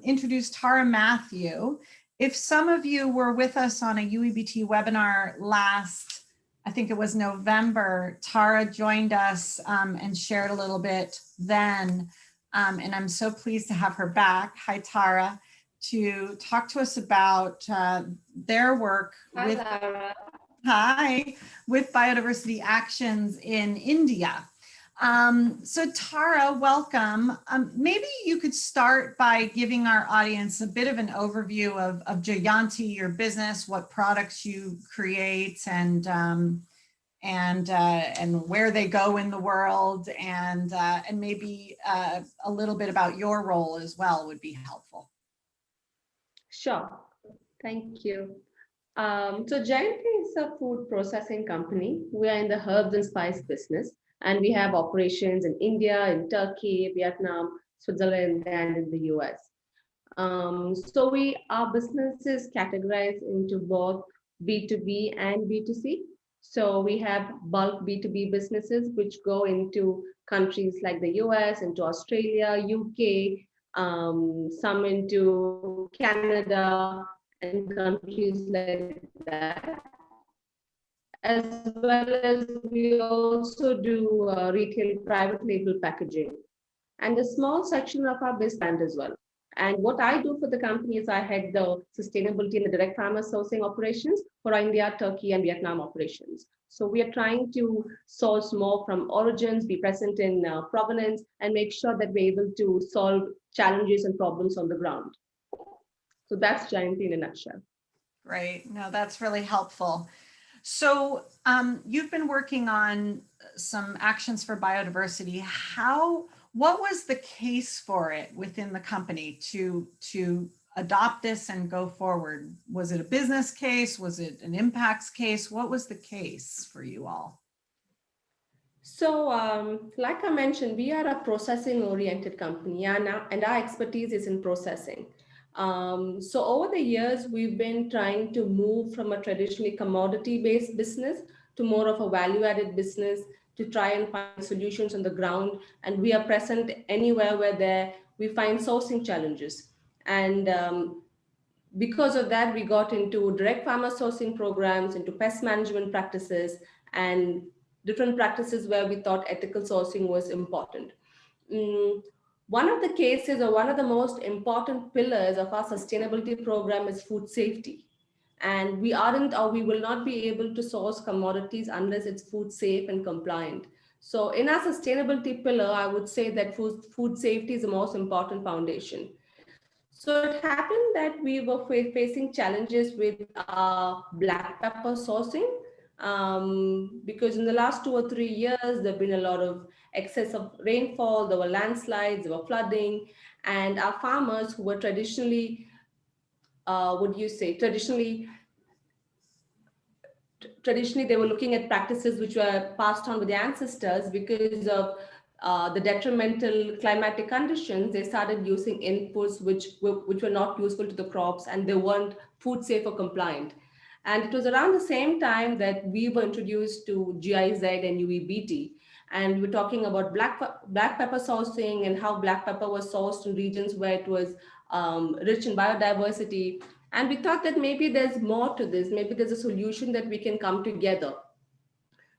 introduce Tara Matthew. If some of you were with us on a UEBT webinar last, I think it was November, Tara joined us and shared a little bit then. And I'm so pleased to have her back. Hi, Tara, to talk to us about their work with Biodiversity Actions in India. So Tara, welcome. Maybe you could start by giving our audience a bit of an overview of Jayanti, your business, what products you create, and where they go in the world, and maybe a little bit about your role as well would be helpful. Sure. Thank you. So Jayanti is a food processing company. We are in the herbs and spice business, and we have operations in India, in Turkey, Vietnam, Switzerland, and in the US. Our business is categorized into both B2B and B2C. So we have bulk B2B businesses, which go into countries like the US, into Australia, UK, some into Canada, and countries like that. As well as we also do retail private label packaging and a small section of our business brand as well. And what I do for the company is I head the sustainability and the direct farmer sourcing operations for India, Turkey, and Vietnam operations. So we are trying to source more from origins, be present in provenance, and make sure that we're able to solve challenges and problems on the ground. So that's Jayanti in a nutshell. Great. No, that's really helpful. So you've been working on some actions for biodiversity. What was the case for it within the company to adopt this and go forward? Was it a business case? Was it an impacts case? What was the case for you all? So, like I mentioned, we are a processing-oriented company, and our expertise is in processing. So over the years, we've been trying to move from a traditionally commodity-based business to more of a value-added business to try and find solutions on the ground. And we are present anywhere where we find sourcing challenges. And because of that, we got into direct farmer sourcing programs, into pest management practices, and different practices where we thought ethical sourcing was important. One of the cases, or one of the most important pillars of our sustainability program, is food safety. And we aren't, or we will not be able to source commodities unless it's food safe and compliant. So in our sustainability pillar, I would say that food safety is the most important foundation. So it happened that we were facing challenges with black pepper sourcing, because in the last 2 or 3 years, there have been a lot of excess of rainfall, there were landslides, there were flooding, and our farmers who were traditionally, traditionally they were looking at practices which were passed on with the ancestors. Because of the detrimental climatic conditions, they started using inputs which were not useful to the crops, and they weren't food safe or compliant. And it was around the same time that we were introduced to GIZ and UEBT. And we're talking about black pepper sourcing and how black pepper was sourced in regions where it was rich in biodiversity. And we thought that maybe there's more to this. Maybe there's a solution that we can come together.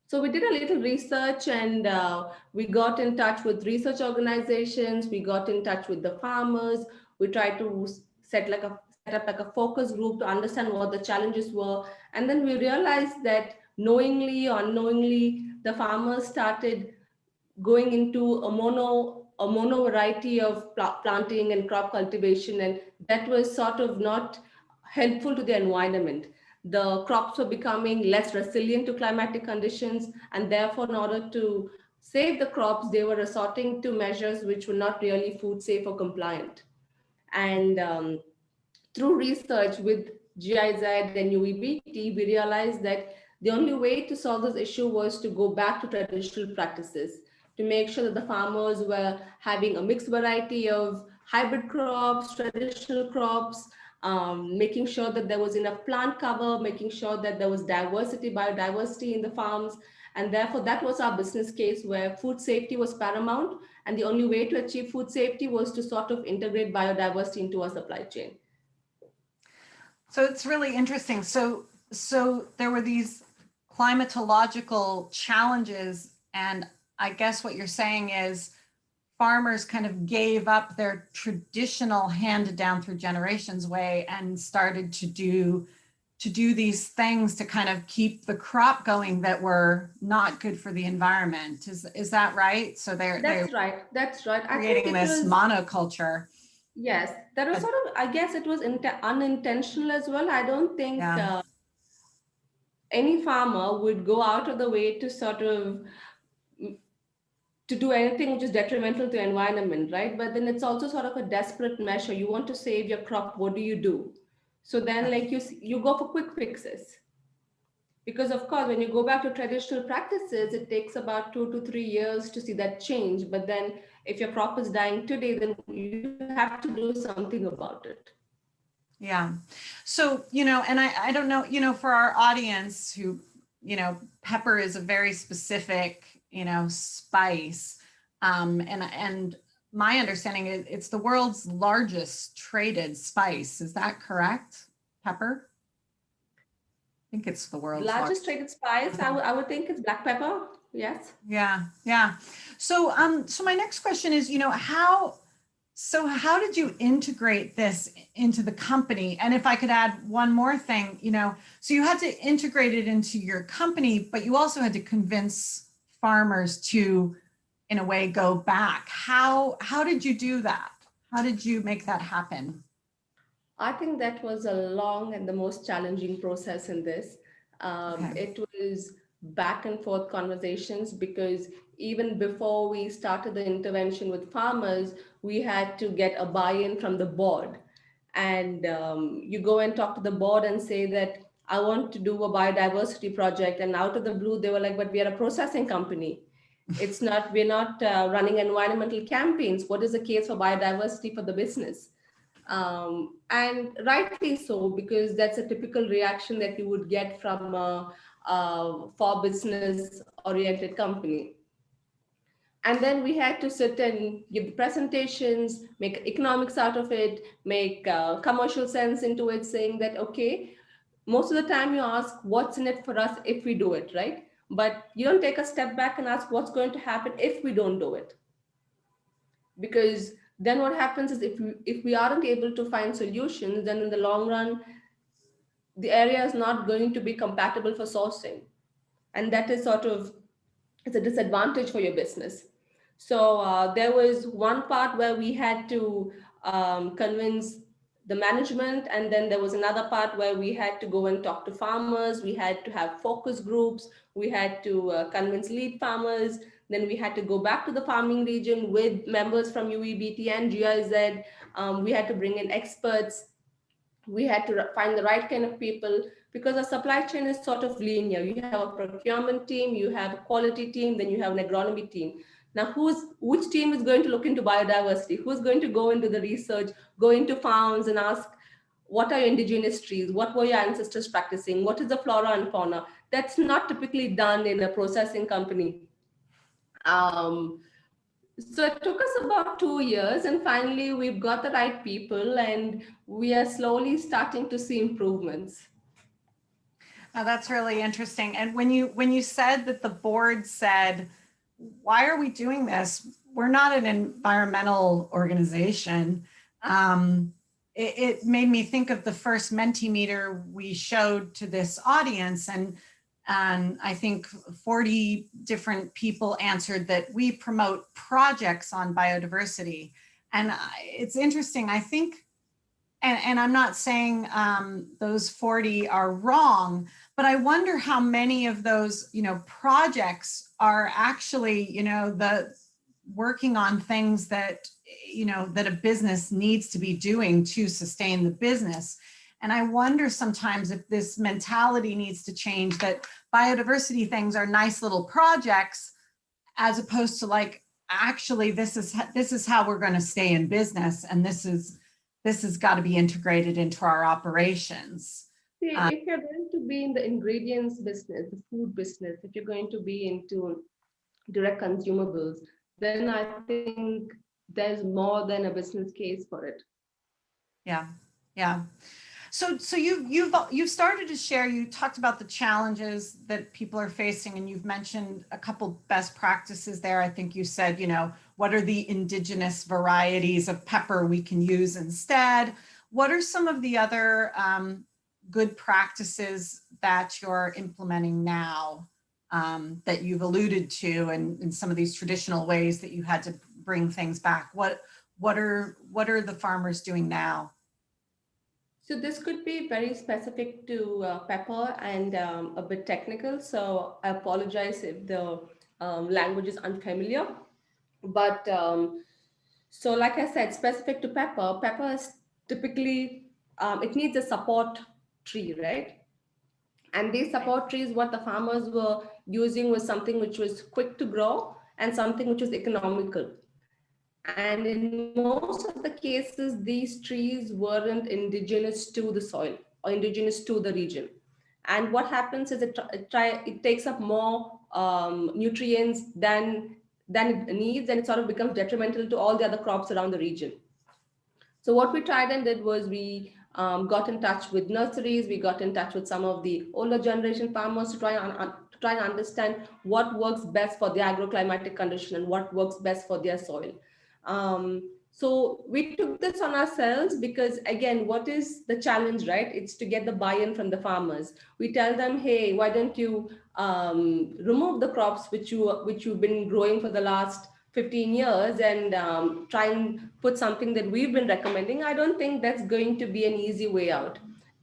So we did a little research, and we got in touch with research organizations. We got in touch with the farmers. We tried to set up like a focus group to understand what the challenges were. And then we realized that knowingly or unknowingly, the farmers started going into a mono variety of planting and crop cultivation, and that was sort of not helpful to the environment. The crops were becoming less resilient to climatic conditions, and therefore, in order to save the crops, they were resorting to measures which were not really food safe or compliant. And through research with GIZ and UEBT, we realized that the only way to solve this issue was to go back to traditional practices, to make sure that the farmers were having a mixed variety of hybrid crops, traditional crops, making sure that there was enough plant cover, making sure that there was biodiversity in the farms. And therefore, that was our business case, where food safety was paramount. And the only way to achieve food safety was to sort of integrate biodiversity into our supply chain. So it's really interesting. So there were these climatological challenges, and I guess what you're saying is farmers kind of gave up their traditional handed down through generations way and started to do to do these things to kind of keep the crop going that were not good for the environment. Is that right? So they're Right. That's right. I think creating it this was, monoculture. yes, that was sort of, I guess it was unintentional as well. I don't think Yeah. any farmer would go out of the way to sort of to do anything which is detrimental to environment, right? But then it's also sort of a desperate measure. You want to save your crop, what do you do? So then like you go for quick fixes. Because of course, when you go back to traditional practices, it takes about 2 to 3 years to see that change. But then if your crop is dying today, then you have to do something about it. Yeah. So, and I don't know, for our audience who, pepper is a very specific, spice. And my understanding is it's the world's largest traded spice. Is that correct? Pepper? I think it's the world's Largest traded spice, I would think it's black pepper. Yes. Yeah. Yeah. So, so my next question is, how did you integrate this into the company? And if I could add one more thing, so you had to integrate it into your company, but you also had to convince farmers to, in a way, go back. How did you do that? How did you make that happen? I think that was a long and the most challenging process in this. It was back and forth conversations because even before we started the intervention with farmers, we had to get a buy-in from the board. And you go and talk to the board and say that I want to do a biodiversity project. And out of the blue, they were like, but we are a processing company. We're not running environmental campaigns. What is the case for biodiversity for the business? And rightly so, because that's a typical reaction that you would get from a for business oriented company. And then we had to sit and give the presentations, make economics out of it, make commercial sense into it, saying that, okay, most of the time you ask what's in it for us if we do it, right? But you don't take a step back and ask what's going to happen if we don't do it. Because then what happens is if we aren't able to find solutions, then in the long run, the area is not going to be compatible for sourcing. And that is sort of, it's a disadvantage for your business. So there was one part where we had to convince the management, and then there was another part where we had to go and talk to farmers. We had to have focus groups. We had to convince lead farmers. Then we had to go back to the farming region with members from UEBT and GIZ. We had to bring in experts. We had to find the right kind of people, because our supply chain is sort of linear. You have a procurement team, you have a quality team, then you have an agronomy team. Now, which team is going to look into biodiversity? Who's going to go into the research, go into farms and ask, what are your indigenous trees? What were your ancestors practicing? What is the flora and fauna? That's not typically done in a processing company. So it took us about 2 years, and finally we've got the right people, and we are slowly starting to see improvements. Oh, that's really interesting. And when you said that the board said, why are we doing this? We're not an environmental organization. It made me think of the first Mentimeter we showed to this audience, and I think 40 different people answered that we promote projects on biodiversity. And it's interesting, I think, and I'm not saying those 40 are wrong, but I wonder how many of those, projects are actually, the working on things that, that a business needs to be doing to sustain the business. And I wonder sometimes if this mentality needs to change, that biodiversity things are nice little projects, as opposed to like, actually, this is how we're going to stay in business, and this has got to be integrated into our operations. See, if you're going to be in the ingredients business, the food business, if you're going to be into direct consumables, then I think there's more than a business case for it. Yeah, yeah. So you've started to share. You talked about the challenges that people are facing, and you've mentioned a couple best practices there. I think you said, what are the indigenous varieties of pepper we can use instead? What are some of the other good practices that you're implementing now, that you've alluded to, and in some of these traditional ways that you had to bring things back? What are the farmers doing now? So this could be very specific to pepper and a bit technical. So I apologize if the language is unfamiliar. But so like I said, specific to pepper, pepper is typically, it needs a support tree, right? And these support trees, what the farmers were using was something which was quick to grow and something which was economical. And in most of the cases, these trees weren't indigenous to the soil or indigenous to the region. And what happens is it takes up more nutrients than it needs, and it sort of becomes detrimental to all the other crops around the region. So what we tried and did was we got in touch with nurseries, we got in touch with some of the older generation farmers to try and understand what works best for the agroclimatic condition and what works best for their soil. So we took this on ourselves because, again, what is the challenge, right? It's to get the buy-in from the farmers. We tell them, hey, why don't you remove the crops which you've been growing for the last 15 years and try and put something that we've been recommending. I don't think that's going to be an easy way out.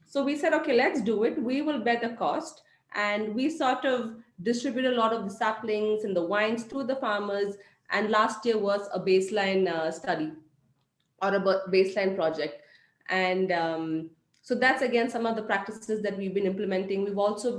So we said, okay, let's do it. We will bear the cost. And we sort of distribute a lot of the saplings and the vines to the farmers. And last year was a baseline study or a baseline project. And so that's, again, some of the practices that we've been implementing. We've also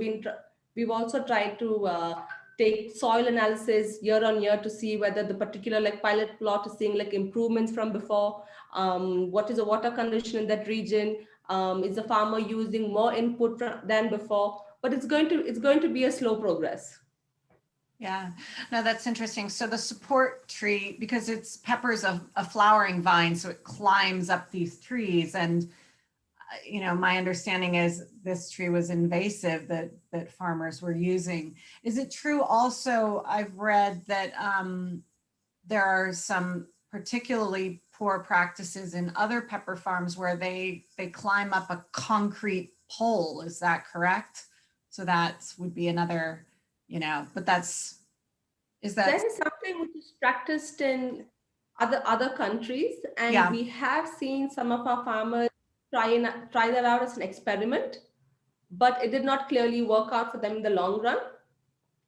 tried to take soil analysis year on year to see whether the particular pilot plot is seeing improvements from before. What is the water condition in that region? Is the farmer using more input than before? But it's going to be a slow progress. Yeah, no, that's interesting. So the support tree, because pepper's a flowering vine, so it climbs up these trees. And, my understanding is this tree was invasive that farmers were using. Is it true also, I've read that there are some particularly poor practices in other pepper farms where they climb up a concrete pole? Is that correct? So that would be another, but that is something which is practiced in other countries, and yeah. We have seen some of our farmers try that out as an experiment, but it did not clearly work out for them in the long run,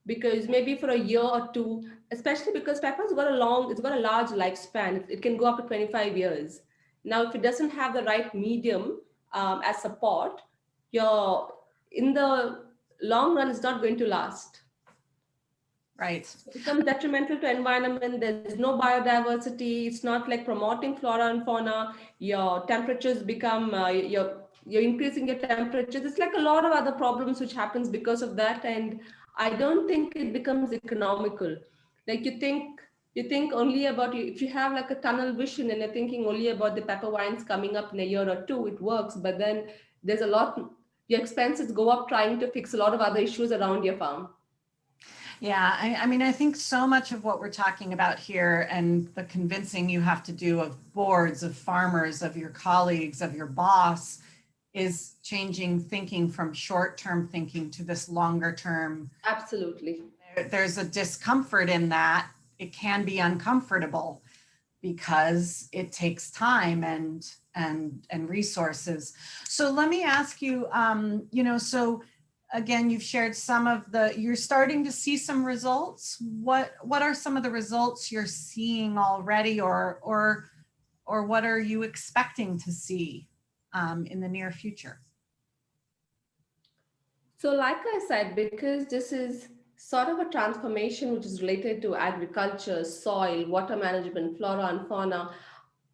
because maybe for a year or two, especially because pepper's got a large lifespan. It can go up to 25 years. Now, if it doesn't have the right medium as support, in the long run, it's not going to last. Right. It becomes detrimental to environment. There's no biodiversity. It's not promoting flora and fauna. Your temperatures become, you're increasing your temperatures. It's a lot of other problems which happens because of that. And I don't think it becomes economical. You think only about, if you have a tunnel vision and you're thinking only about the pepper vines coming up in a year or two, it works. But then there's your expenses go up trying to fix a lot of other issues around your farm. Yeah, I think so much of what we're talking about here and the convincing you have to do of boards, of farmers, of your colleagues, of your boss is changing thinking from short-term thinking to this longer term. Absolutely. There's a discomfort in that. It can be uncomfortable because it takes time and resources. So let me ask you, so again, you've shared you're starting to see some results. What are some of the results you're seeing already, or what are you expecting to see in the near future? So like I said, because this is sort of a transformation which is related to agriculture, soil, water management, flora and fauna,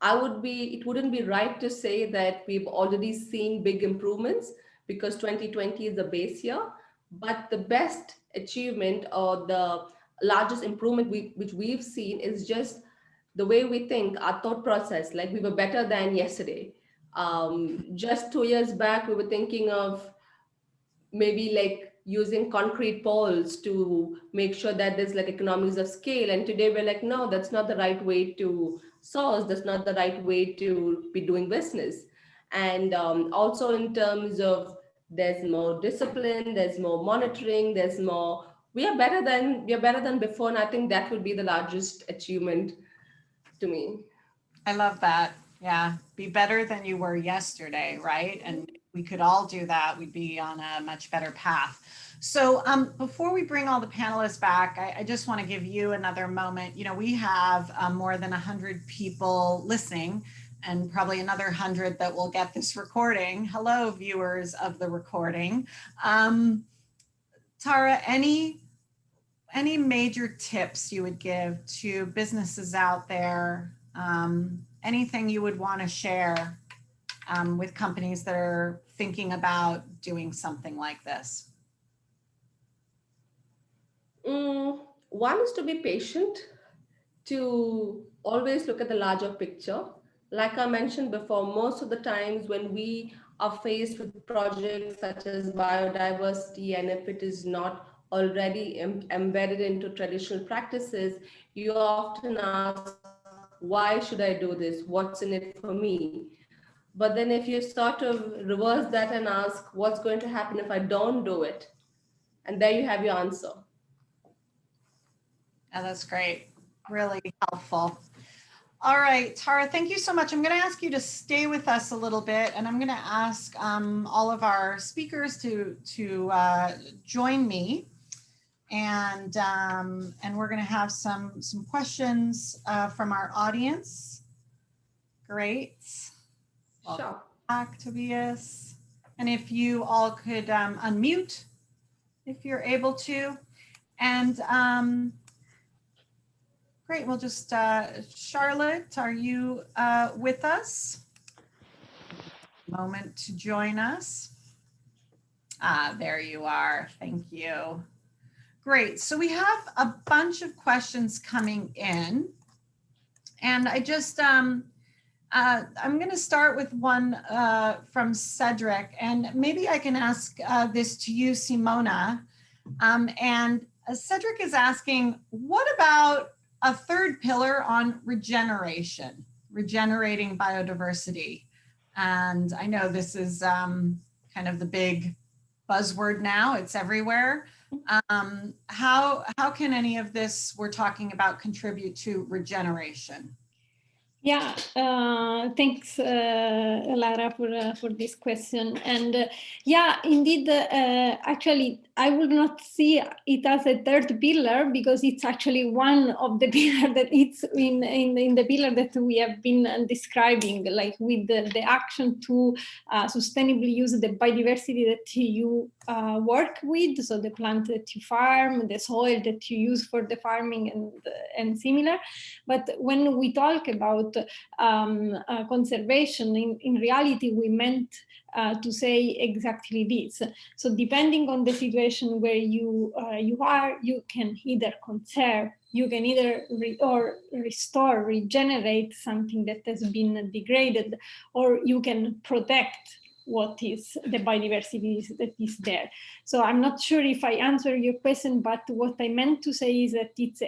it wouldn't be right to say that we've already seen big improvements, because 2020 is the base year. But the best achievement or the largest improvement which we've seen is just the way we think, our thought process. We were better than yesterday. Just 2 years back, we were thinking of maybe using concrete poles to make sure that there's economies of scale. And today we're no, that's not the right way to source. That's not the right way to be doing business. And also in terms of there's more discipline, there's more monitoring, there's more, we are better than before. And I think that would be the largest achievement to me. I love that. Yeah, be better than you were yesterday, right? And we could all do that. We'd be on a much better path. So before we bring all the panelists back, I just want to give you another moment. You know, we have more than 100 people listening and probably another 100 that will get this recording. Hello, viewers of the recording. Tara, any major tips you would give to businesses out there? Anything you would want to share with companies that are thinking about doing something like this? One is to be patient, to always look at the larger picture. Like I mentioned before, most of the times when we are faced with projects such as biodiversity, and if it is not already embedded into traditional practices, you often ask, why should I do this? What's in it for me? But then if you sort of reverse that and ask, what's going to happen if I don't do it? And there you have your answer. Oh, that's great. Really helpful. All right, Tara, thank you so much. I'm going to ask you to stay with us a little bit, and I'm going to ask all of our speakers to join me. And we're going to have some questions from our audience. Great. Sure. Back, Tobias. And if you all could unmute, if you're able to. And great, we'll just, Charlotte, are you with us? Moment to join us. Ah, there you are. Thank you. Great. So we have a bunch of questions coming in, and I just, I'm going to start with one from Cedric, and maybe I can ask this to you, Simona. And Cedric is asking, what about a third pillar on regeneration, regenerating biodiversity? And I know this is kind of the big buzzword now, it's everywhere. How can any of this we're talking about contribute to regeneration? Yeah, thanks, Lara, for this question. And yeah, indeed, actually, I would not see it as a third pillar, because it's actually one of the pillars that it's in the pillar that we have been describing, like with the action to sustainably use the biodiversity that you work with, so the plant that you farm, the soil that you use for the farming and similar. But when we talk about conservation, in reality, we meant to say exactly this. So depending on the situation where you are, you can either conserve, you can either restore, regenerate something that has been degraded, or you can protect what is the biodiversity that is there. So I'm not sure if I answer your question, but what I meant to say is that it's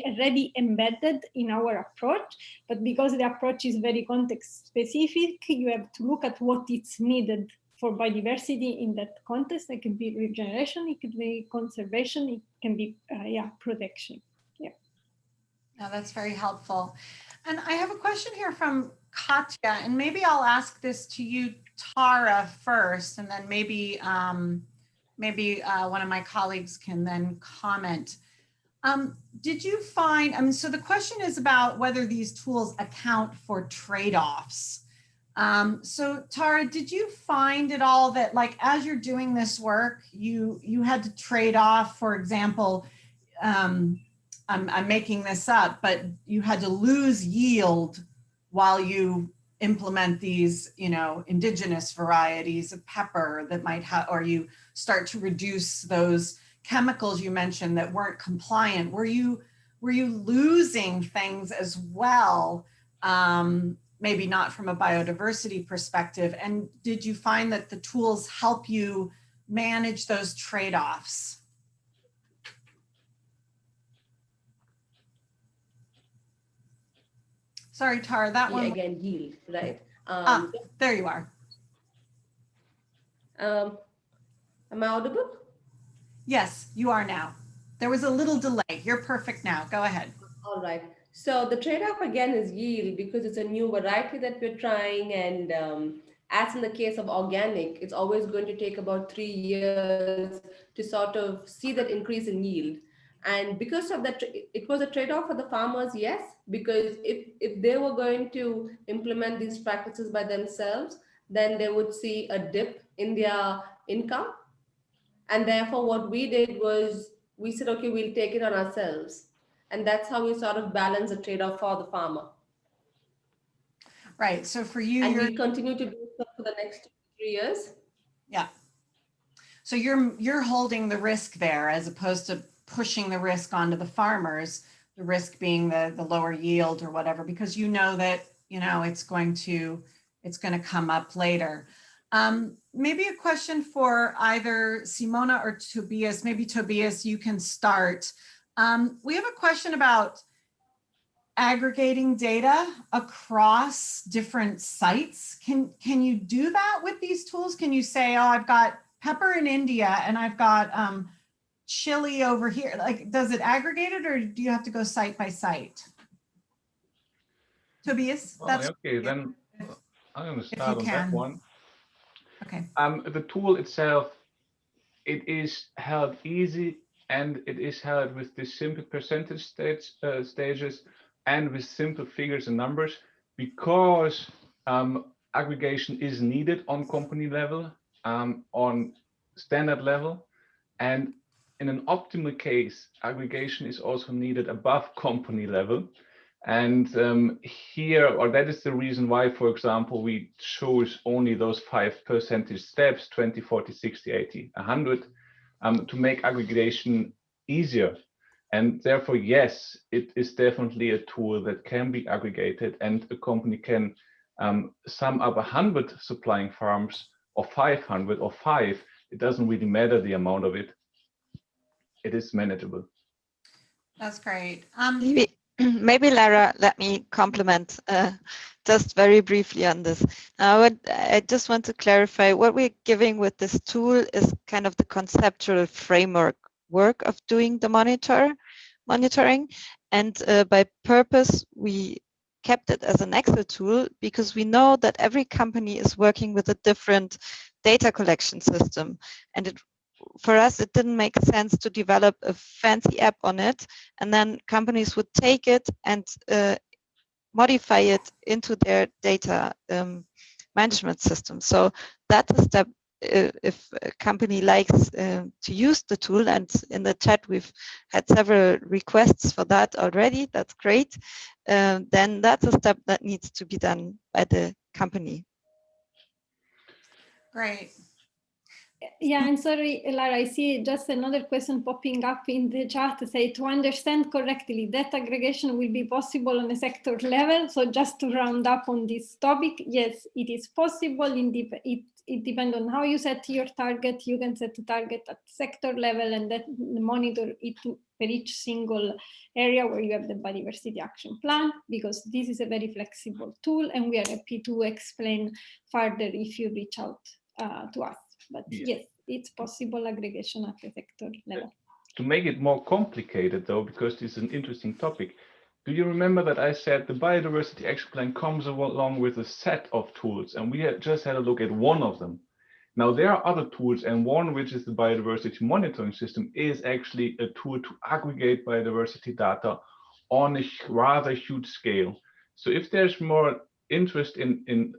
already embedded in our approach, but because the approach is very context specific, you have to look at what is needed for biodiversity in that context. It could be regeneration, it could be conservation, it can be protection. Yeah. No, that's very helpful. And I have a question here from Katya, and maybe I'll ask this to you, Tara, first, and then maybe one of my colleagues can then comment. Did you find, so the question is about whether these tools account for trade-offs. So Tara, did you find at all that, like, as you're doing this work, you had to trade off, for example, I'm making this up, but you had to lose yield while you implement these, indigenous varieties of pepper that might have, or you start to reduce those chemicals you mentioned that weren't compliant? Were you losing things as well? Maybe not from a biodiversity perspective. And did you find that the tools help you manage those trade-offs? Sorry, Tara, that one. Again, yield, right? There you are. Am I audible? Yes, you are now. There was a little delay. You're perfect now. Go ahead. All right. So the trade-off again is yield because it's a new variety that we're trying. And as in the case of organic, it's always going to take about 3 years to sort of see that increase in yield. And because of that, it was a trade-off for the farmers, yes, because if they were going to implement these practices by themselves, then they would see a dip in their income. And therefore, what we did was we said, okay, we'll take it on ourselves. And that's how we sort of balance the trade-off for the farmer. Right. So for you, And you're, we'll continue to do so for the next 3 years. yeah. So you're holding the risk there as opposed to pushing the risk onto the farmers, the risk being the lower yield or whatever, because you know that, you know, it's going to come up later. Maybe a question for either Simona or Tobias. Maybe Tobias, you can start. We have a question about aggregating data across different sites. Can you do that with these tools? Can you say, oh, I've got pepper in India and I've got chili over here? Like, does it aggregate it or do you have to go site by site? Tobias, Well, that's okay, then I'm going to if you start on that can. one. Okay. The tool itself, it is held easy and it is held with the simple percentage stages and with simple figures and numbers because aggregation is needed on company level, on standard level, and in an optimal case, aggregation is also needed above company level. And here, or that is the reason why, for example, we chose only those 5 percentage steps, 20, 40, 60, 80, 100, to make aggregation easier. And therefore, yes, it is definitely a tool that can be aggregated and a company can sum up 100 supplying farms or 500 or 5. It doesn't really matter the amount of it. It is manageable. That's great. Maybe Lara, let me comment just very briefly on this. I just want to clarify what we're giving with this tool is kind of the conceptual framework work of doing the monitoring. And by purpose, we kept it as an Excel tool because we know that every company is working with a different data collection system. And for us, it didn't make sense to develop a fancy app on it, and then companies would take it and modify it into their data management system. So that's a step. If a company likes to use the tool, and in the chat we've had several requests for that already, that's great. Then that's a step that needs to be done by the company. Great. Yeah, and sorry, Lara, I see just another question popping up in the chat to say, to understand correctly, that aggregation will be possible on a sector level. So just to round up on this topic, yes, it is possible. It depends on how you set your target. You can set a target at sector level and then monitor it for each single area where you have the Biodiversity Action Plan, because this is a very flexible tool and we are happy to explain further if you reach out to us. But yes, it's possible aggregation at the sector level. To make it more complicated though, because this is an interesting topic, do you remember that I said the Biodiversity Action Plan comes along with a set of tools and we just had a look at one of them. Now there are other tools, and one, which is the biodiversity monitoring system, is actually a tool to aggregate biodiversity data on a rather huge scale. So if there's more interest in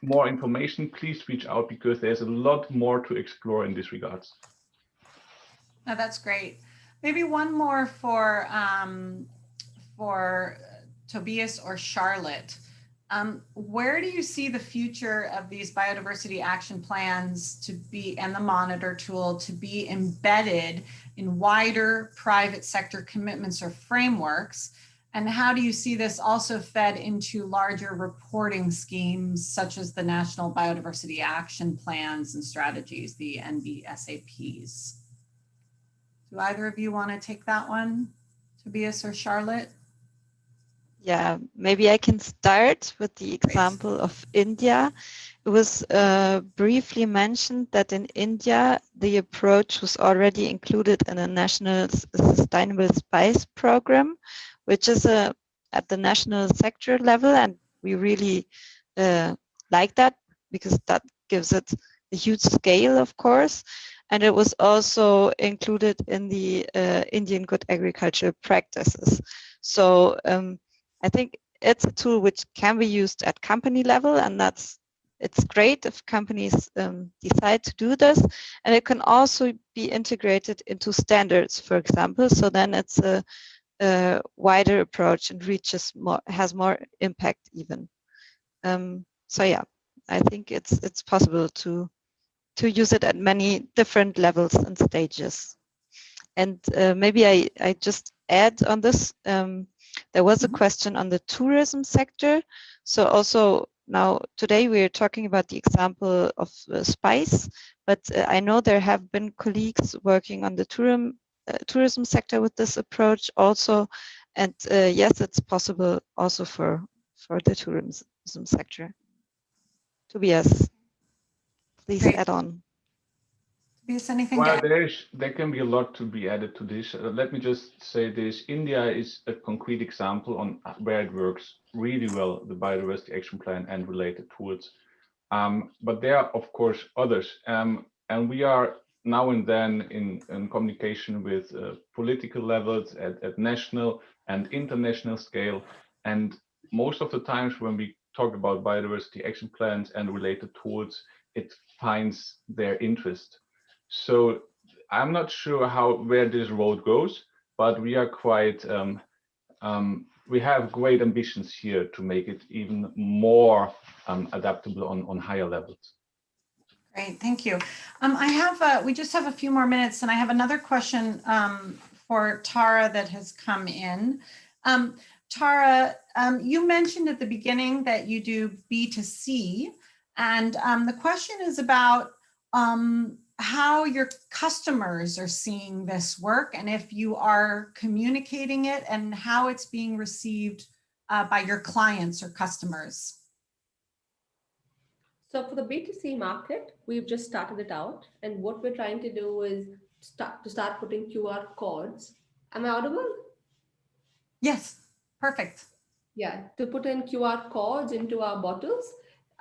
more information, please reach out because there's a lot more to explore in this regards. No, that's great. Maybe one more for Tobias or Charlotte. Where do you see the future of these biodiversity action plans to be, and the monitor tool to be embedded in wider private sector commitments or frameworks? And how do you see this also fed into larger reporting schemes, such as the National Biodiversity Action Plans and Strategies, the NBSAPs? Do either of you want to take that one, Tobias or Charlotte? Yeah, maybe I can start with the example of India. It was briefly mentioned that in India, the approach was already included in a national sustainable spice program, which is at the national sector level. And we really like that because that gives it a huge scale, of course. And it was also included in the Indian Good Agricultural Practices. So I think it's a tool which can be used at company level, and it's great if companies decide to do this. And it can also be integrated into standards, for example. So then it's a wider approach and reaches more, has more impact even. So yeah, I think it's possible to use it at many different levels and stages. And maybe I just add on this. There was a question on the tourism sector. So also now today we are talking about the example of spice, but I know there have been colleagues working on the tourism sector with this approach also. And yes, it's possible also for the tourism sector. Tobias, please Great. add on. Tobias, anything to Well, add? there can be a lot to be added to this. Let me just say this. India is a concrete example on where it works really well, the Biodiversity Action Plan and related tools. But there are, of course, others. And we are now and then in communication with political levels at national and international scale. And most of the times when we talk about biodiversity action plans and related tools, it finds their interest. So I'm not sure where this road goes, but we are quite we have great ambitions here to make it even more adaptable on higher levels. Great, thank you. We just have a few more minutes, and I have another question for Tara that has come in. Tara, you mentioned at the beginning that you do B2C, and the question is about how your customers are seeing this work, and if you are communicating it, and how it's being received by your clients or customers. So for the B2C market, we've just started it out. And what we're trying to do is start putting QR codes. Am I audible? Yes, perfect. Yeah, to put in QR codes into our bottles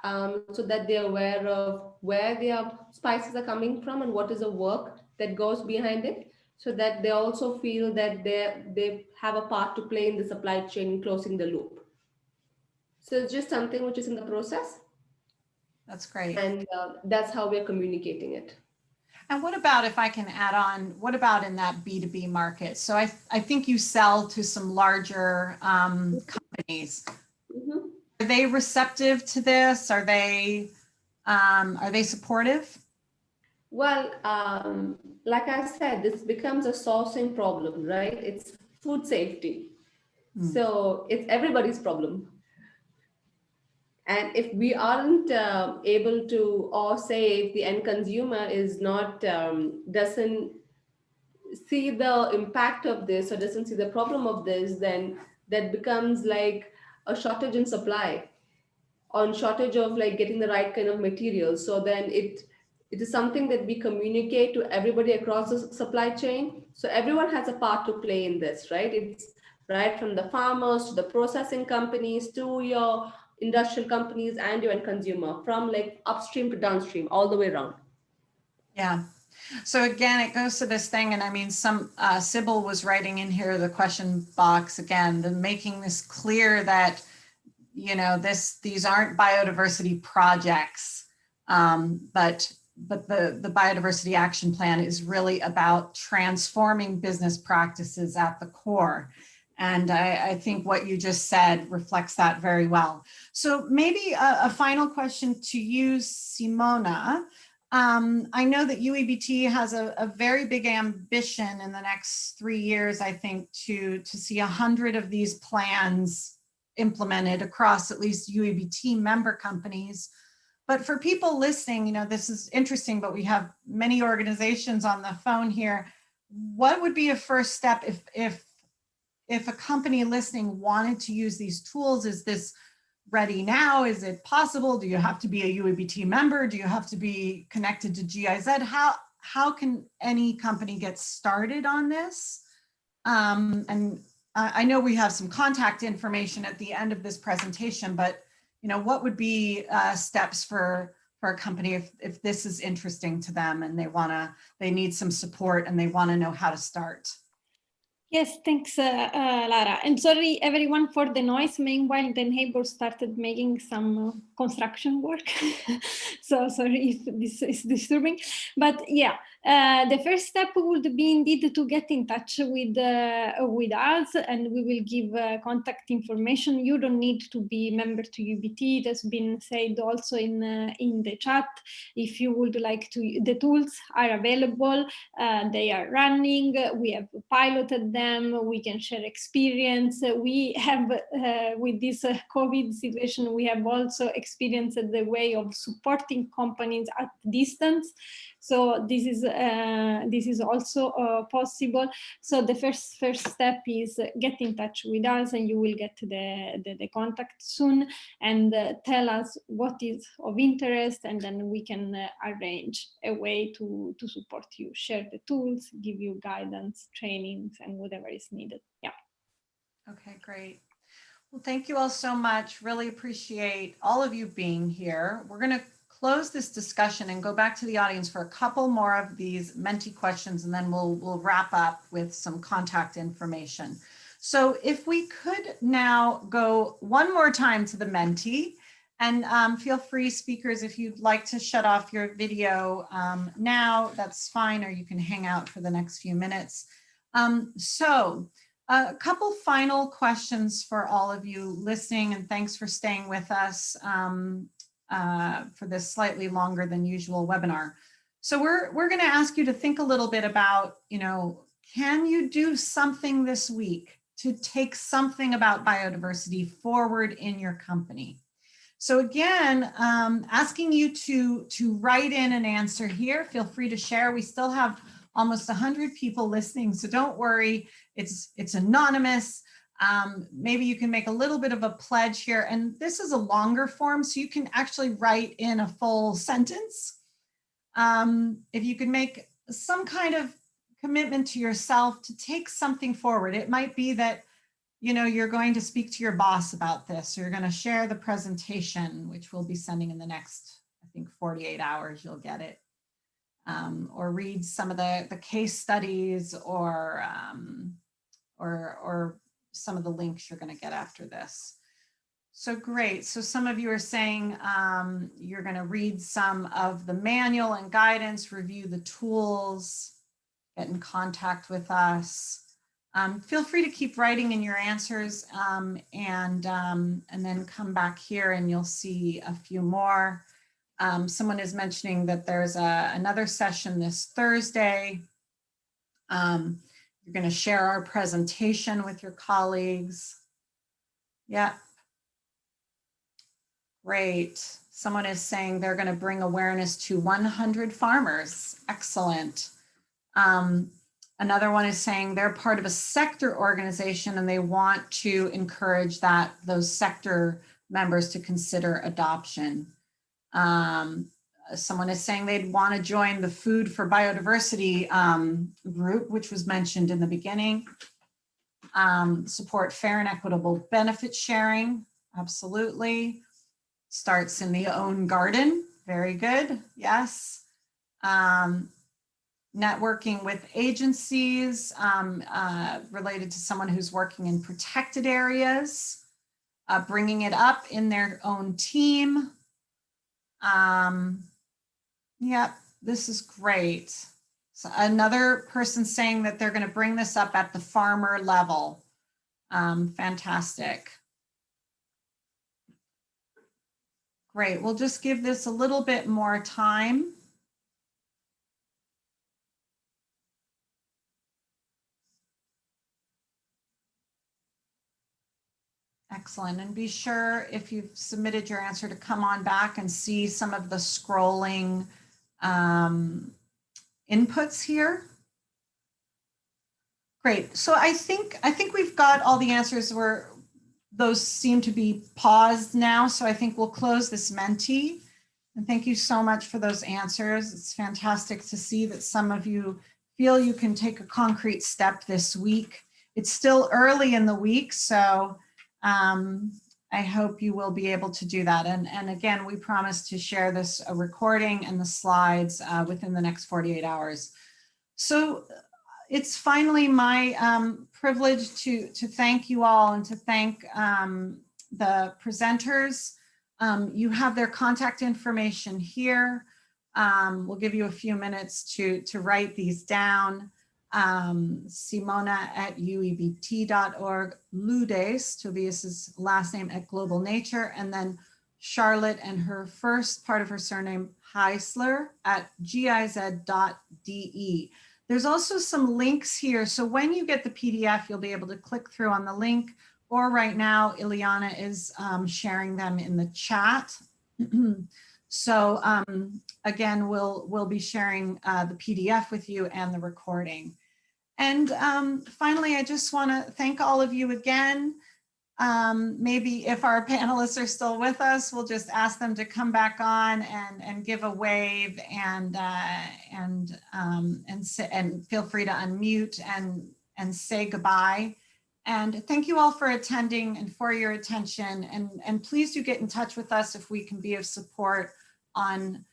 so that they're aware of where their spices are coming from and what is the work that goes behind it, so that they also feel that they have a part to play in the supply chain, closing the loop. So it's just something which is in the process. That's great. And that's how we're communicating it. And what about, if I can add on, what about in that B2B market? So I think you sell to some larger companies. Mm-hmm. Are they receptive to this? Are they supportive? Well, like I said, this becomes a sourcing problem, right? It's food safety. So it's everybody's problem. And if we aren't able to, or say if the end consumer is not, doesn't see the impact of this or doesn't see the problem of this, then that becomes like a shortage in supply, on shortage of like getting the right kind of material. So then it is something that we communicate to everybody across the supply chain. So everyone has a part to play in this, right? It's right from the farmers to the processing companies to your industrial companies and your end consumer, from like upstream to downstream, all the way around. Yeah. So again, it goes to this thing, and I mean, Sybil was writing in here the question box again, making this clear that, you know, these aren't biodiversity projects, but the Biodiversity Action Plan is really about transforming business practices at the core. And I think what you just said reflects that very well. So maybe a final question to you, Simona. I know that UEBT has a very big ambition in the next 3 years, I think, to see 100 of these plans implemented across at least UEBT member companies. But for people listening, you know, this is interesting, but we have many organizations on the phone here. What would be a first step if if a company listening wanted to use these tools, is this ready now? Is it possible? Do you have to be a UEBT member? Do you have to be connected to GIZ? How can any company get started on this? And I know we have some contact information at the end of this presentation, but what would be steps for a company if this is interesting to them and they need some support and they want to know how to start? Yes, thanks, Lara. And sorry, everyone, for the noise. Meanwhile, the neighbors started making some construction work. So sorry if this is disturbing. But yeah, the first step would be indeed to get in touch with us, and we will give contact information. You don't need to be member to UBT. It has been said also in the chat. If you would like to, the tools are available. They are running. We have piloted them. We can share experience. We have, with this COVID situation, we have also experienced the way of supporting companies at distance. So this is also possible. So the first step is get in touch with us, and you will get the contact soon, and tell us what is of interest, and then we can arrange a way to support you, share the tools, give you guidance, trainings, and whatever is needed. Yeah. Okay, great. Well, thank you all so much. Really appreciate all of you being here. We're going to close this discussion and go back to the audience for a couple more of these Menti questions, and then we'll wrap up with some contact information. So if we could now go one more time to the Menti, and feel free, speakers, if you'd like to shut off your video now, that's fine, or you can hang out for the next few minutes. So a couple final questions for all of you listening, and thanks for staying with us for this slightly longer than usual webinar. So we're going to ask you to think a little bit about, can you do something this week to take something about biodiversity forward in your company? So again, asking you to write in an answer here. Feel free to share. We still have almost 100 people listening, so don't worry. It's anonymous. Maybe you can make a little bit of a pledge here, and this is a longer form, so you can actually write in a full sentence. If you can make some kind of commitment to yourself to take something forward, it might be that you're going to speak to your boss about this, or you're going to share the presentation, which we'll be sending in the next, I think, 48 hours, you'll get it. Or read some of the case studies, or some of the links you're going to get after this. So great. So some of you are saying you're going to read some of the manual and guidance, review the tools, get in contact with us. Feel free to keep writing in your answers, and then come back here and you'll see a few more. Someone is mentioning that there's another session this Thursday. You're going to share our presentation with your colleagues. Yeah. Great. Someone is saying they're going to bring awareness to 100 farmers. Excellent. Another one is saying they're part of a sector organization and they want to encourage those sector members to consider adoption. Someone is saying they'd want to join the Food for Biodiversity group, which was mentioned in the beginning. Support fair and equitable benefit sharing. Absolutely. Starts in the own garden. Very good. Yes. Networking with agencies related to someone who's working in protected areas, bringing it up in their own team. Yep, this is great. So another person saying that they're going to bring this up at the farmer level. Fantastic. Great, we'll just give this a little bit more time. Excellent, and be sure if you've submitted your answer to come on back and see some of the scrolling inputs here. Great. So I think we've got all the answers. Those seem to be paused now. So I think we'll close this Menti. And thank you so much for those answers. It's fantastic to see that some of you feel you can take a concrete step this week. It's still early in the week, so I hope you will be able to do that. And again, we promise to share this recording and the slides within the next 48 hours. So it's finally my privilege to thank you all and to thank the presenters. You have their contact information here. We'll give you a few minutes to write these down. Simona@uebt.org, Ludes, Tobias's last name, at Global Nature, and then Charlotte and her first part of her surname, Heisler, at giz.de. There's also some links here. So when you get the PDF, you'll be able to click through on the link, or right now, Ileana is sharing them in the chat. So again, we'll be sharing the PDF with you and the recording. And finally, I just want to thank all of you again. Maybe if our panelists are still with us, we'll just ask them to come back on and give a wave and feel free to unmute and say goodbye. And thank you all for attending and for your attention. And please do get in touch with us if we can be of support on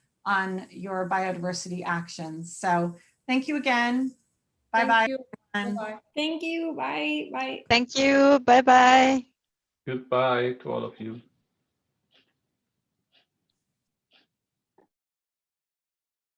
your biodiversity actions. So thank you again. Bye-bye. Bye-bye. Thank you. Bye. Bye. Thank you. Bye-bye. Goodbye to all of you.